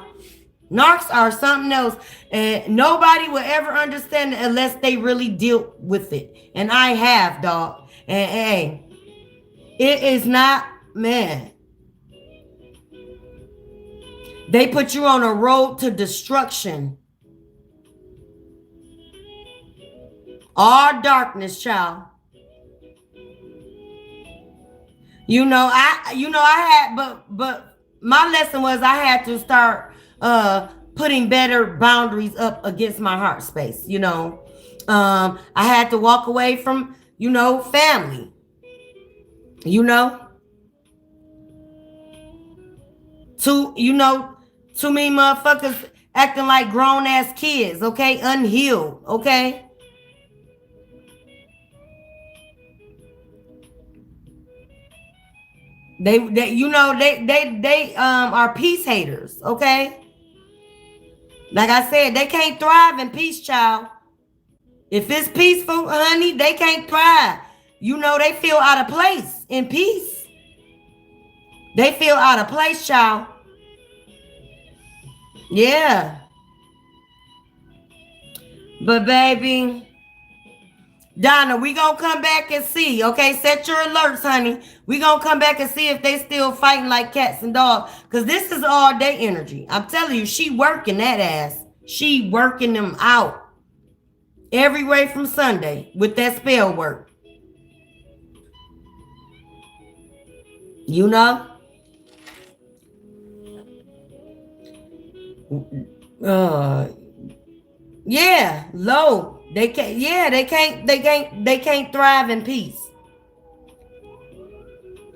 Narcs are something else. And nobody will ever understand it unless they really deal with it. And I have, dog. And hey, it is not, man. They put you on a road to destruction. All darkness, child. But my lesson was I had to start putting better boundaries up against my heart space, you know. I had to walk away from, you know, family. You know. Too many motherfuckers acting like grown-ass kids, okay? Unhealed, okay? They are peace haters, okay? Like I said, they can't thrive in peace, child. If it's peaceful, honey, they can't thrive. You know, they feel out of place in peace. They feel out of place, child. Yeah. But baby, Donna, we gonna come back and see, okay? Set your alerts, honey. We gonna come back and see if they still fighting like cats and dogs. Because this is all day energy. I'm telling you, she working that ass. She working them out. Every way from Sunday with that spell work. You know? Yeah, low. They can't thrive in peace.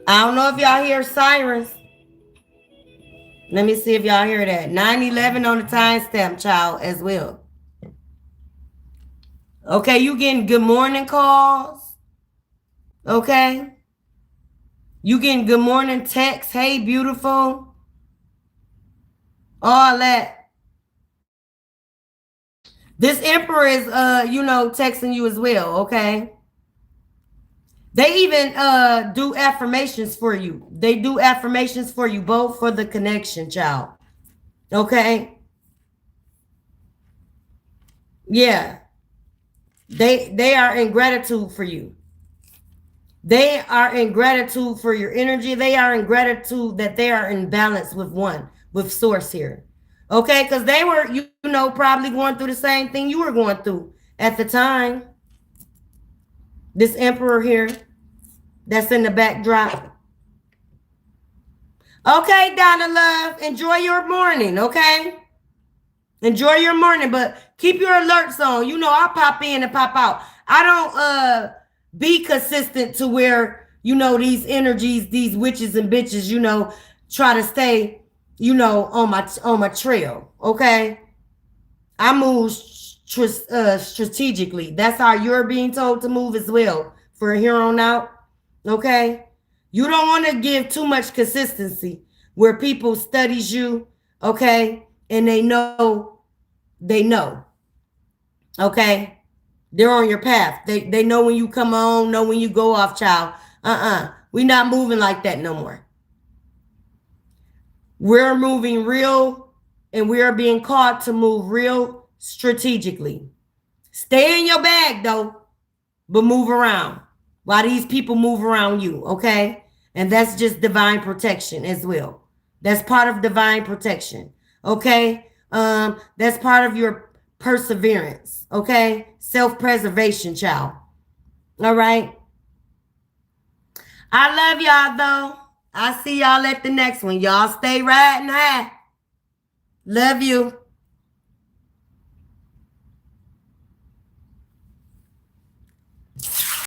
I don't know if y'all hear sirens. Let me see if y'all hear that. 9/11 on the timestamp, child, as well. Okay, you getting good morning calls. Okay. You getting good morning texts. Hey, beautiful. All that. This emperor is, texting you as well, okay? They even do affirmations for you. They do affirmations for you both for the connection, child. Okay? Yeah. They are in gratitude for you. They are in gratitude for your energy. They are in gratitude that they are in balance with source here. Okay, because they were, probably going through the same thing you were going through at the time. This emperor here that's in the backdrop. Okay, Donna Love, enjoy your morning, okay? Enjoy your morning, but keep your alerts on. I pop in and pop out. I don't be consistent to where, these energies, these witches and bitches, try to stay, on my trail, okay? I move strategically. That's how you're being told to move as well for here on out, okay? You don't want to give too much consistency where people studies you, okay? And they know, okay? They're on your path. They know when you come on, know when you go off, child. We're not moving like that no more. We're moving real, and we are being called to move real strategically. Stay in your bag, though, but move around while these people move around you, okay? And that's just divine protection as well. That's part of divine protection, okay? That's part of your perseverance, okay? Self-preservation, child. All right? I love y'all, though. I'll see y'all at the next one. Y'all stay riding high. Love you.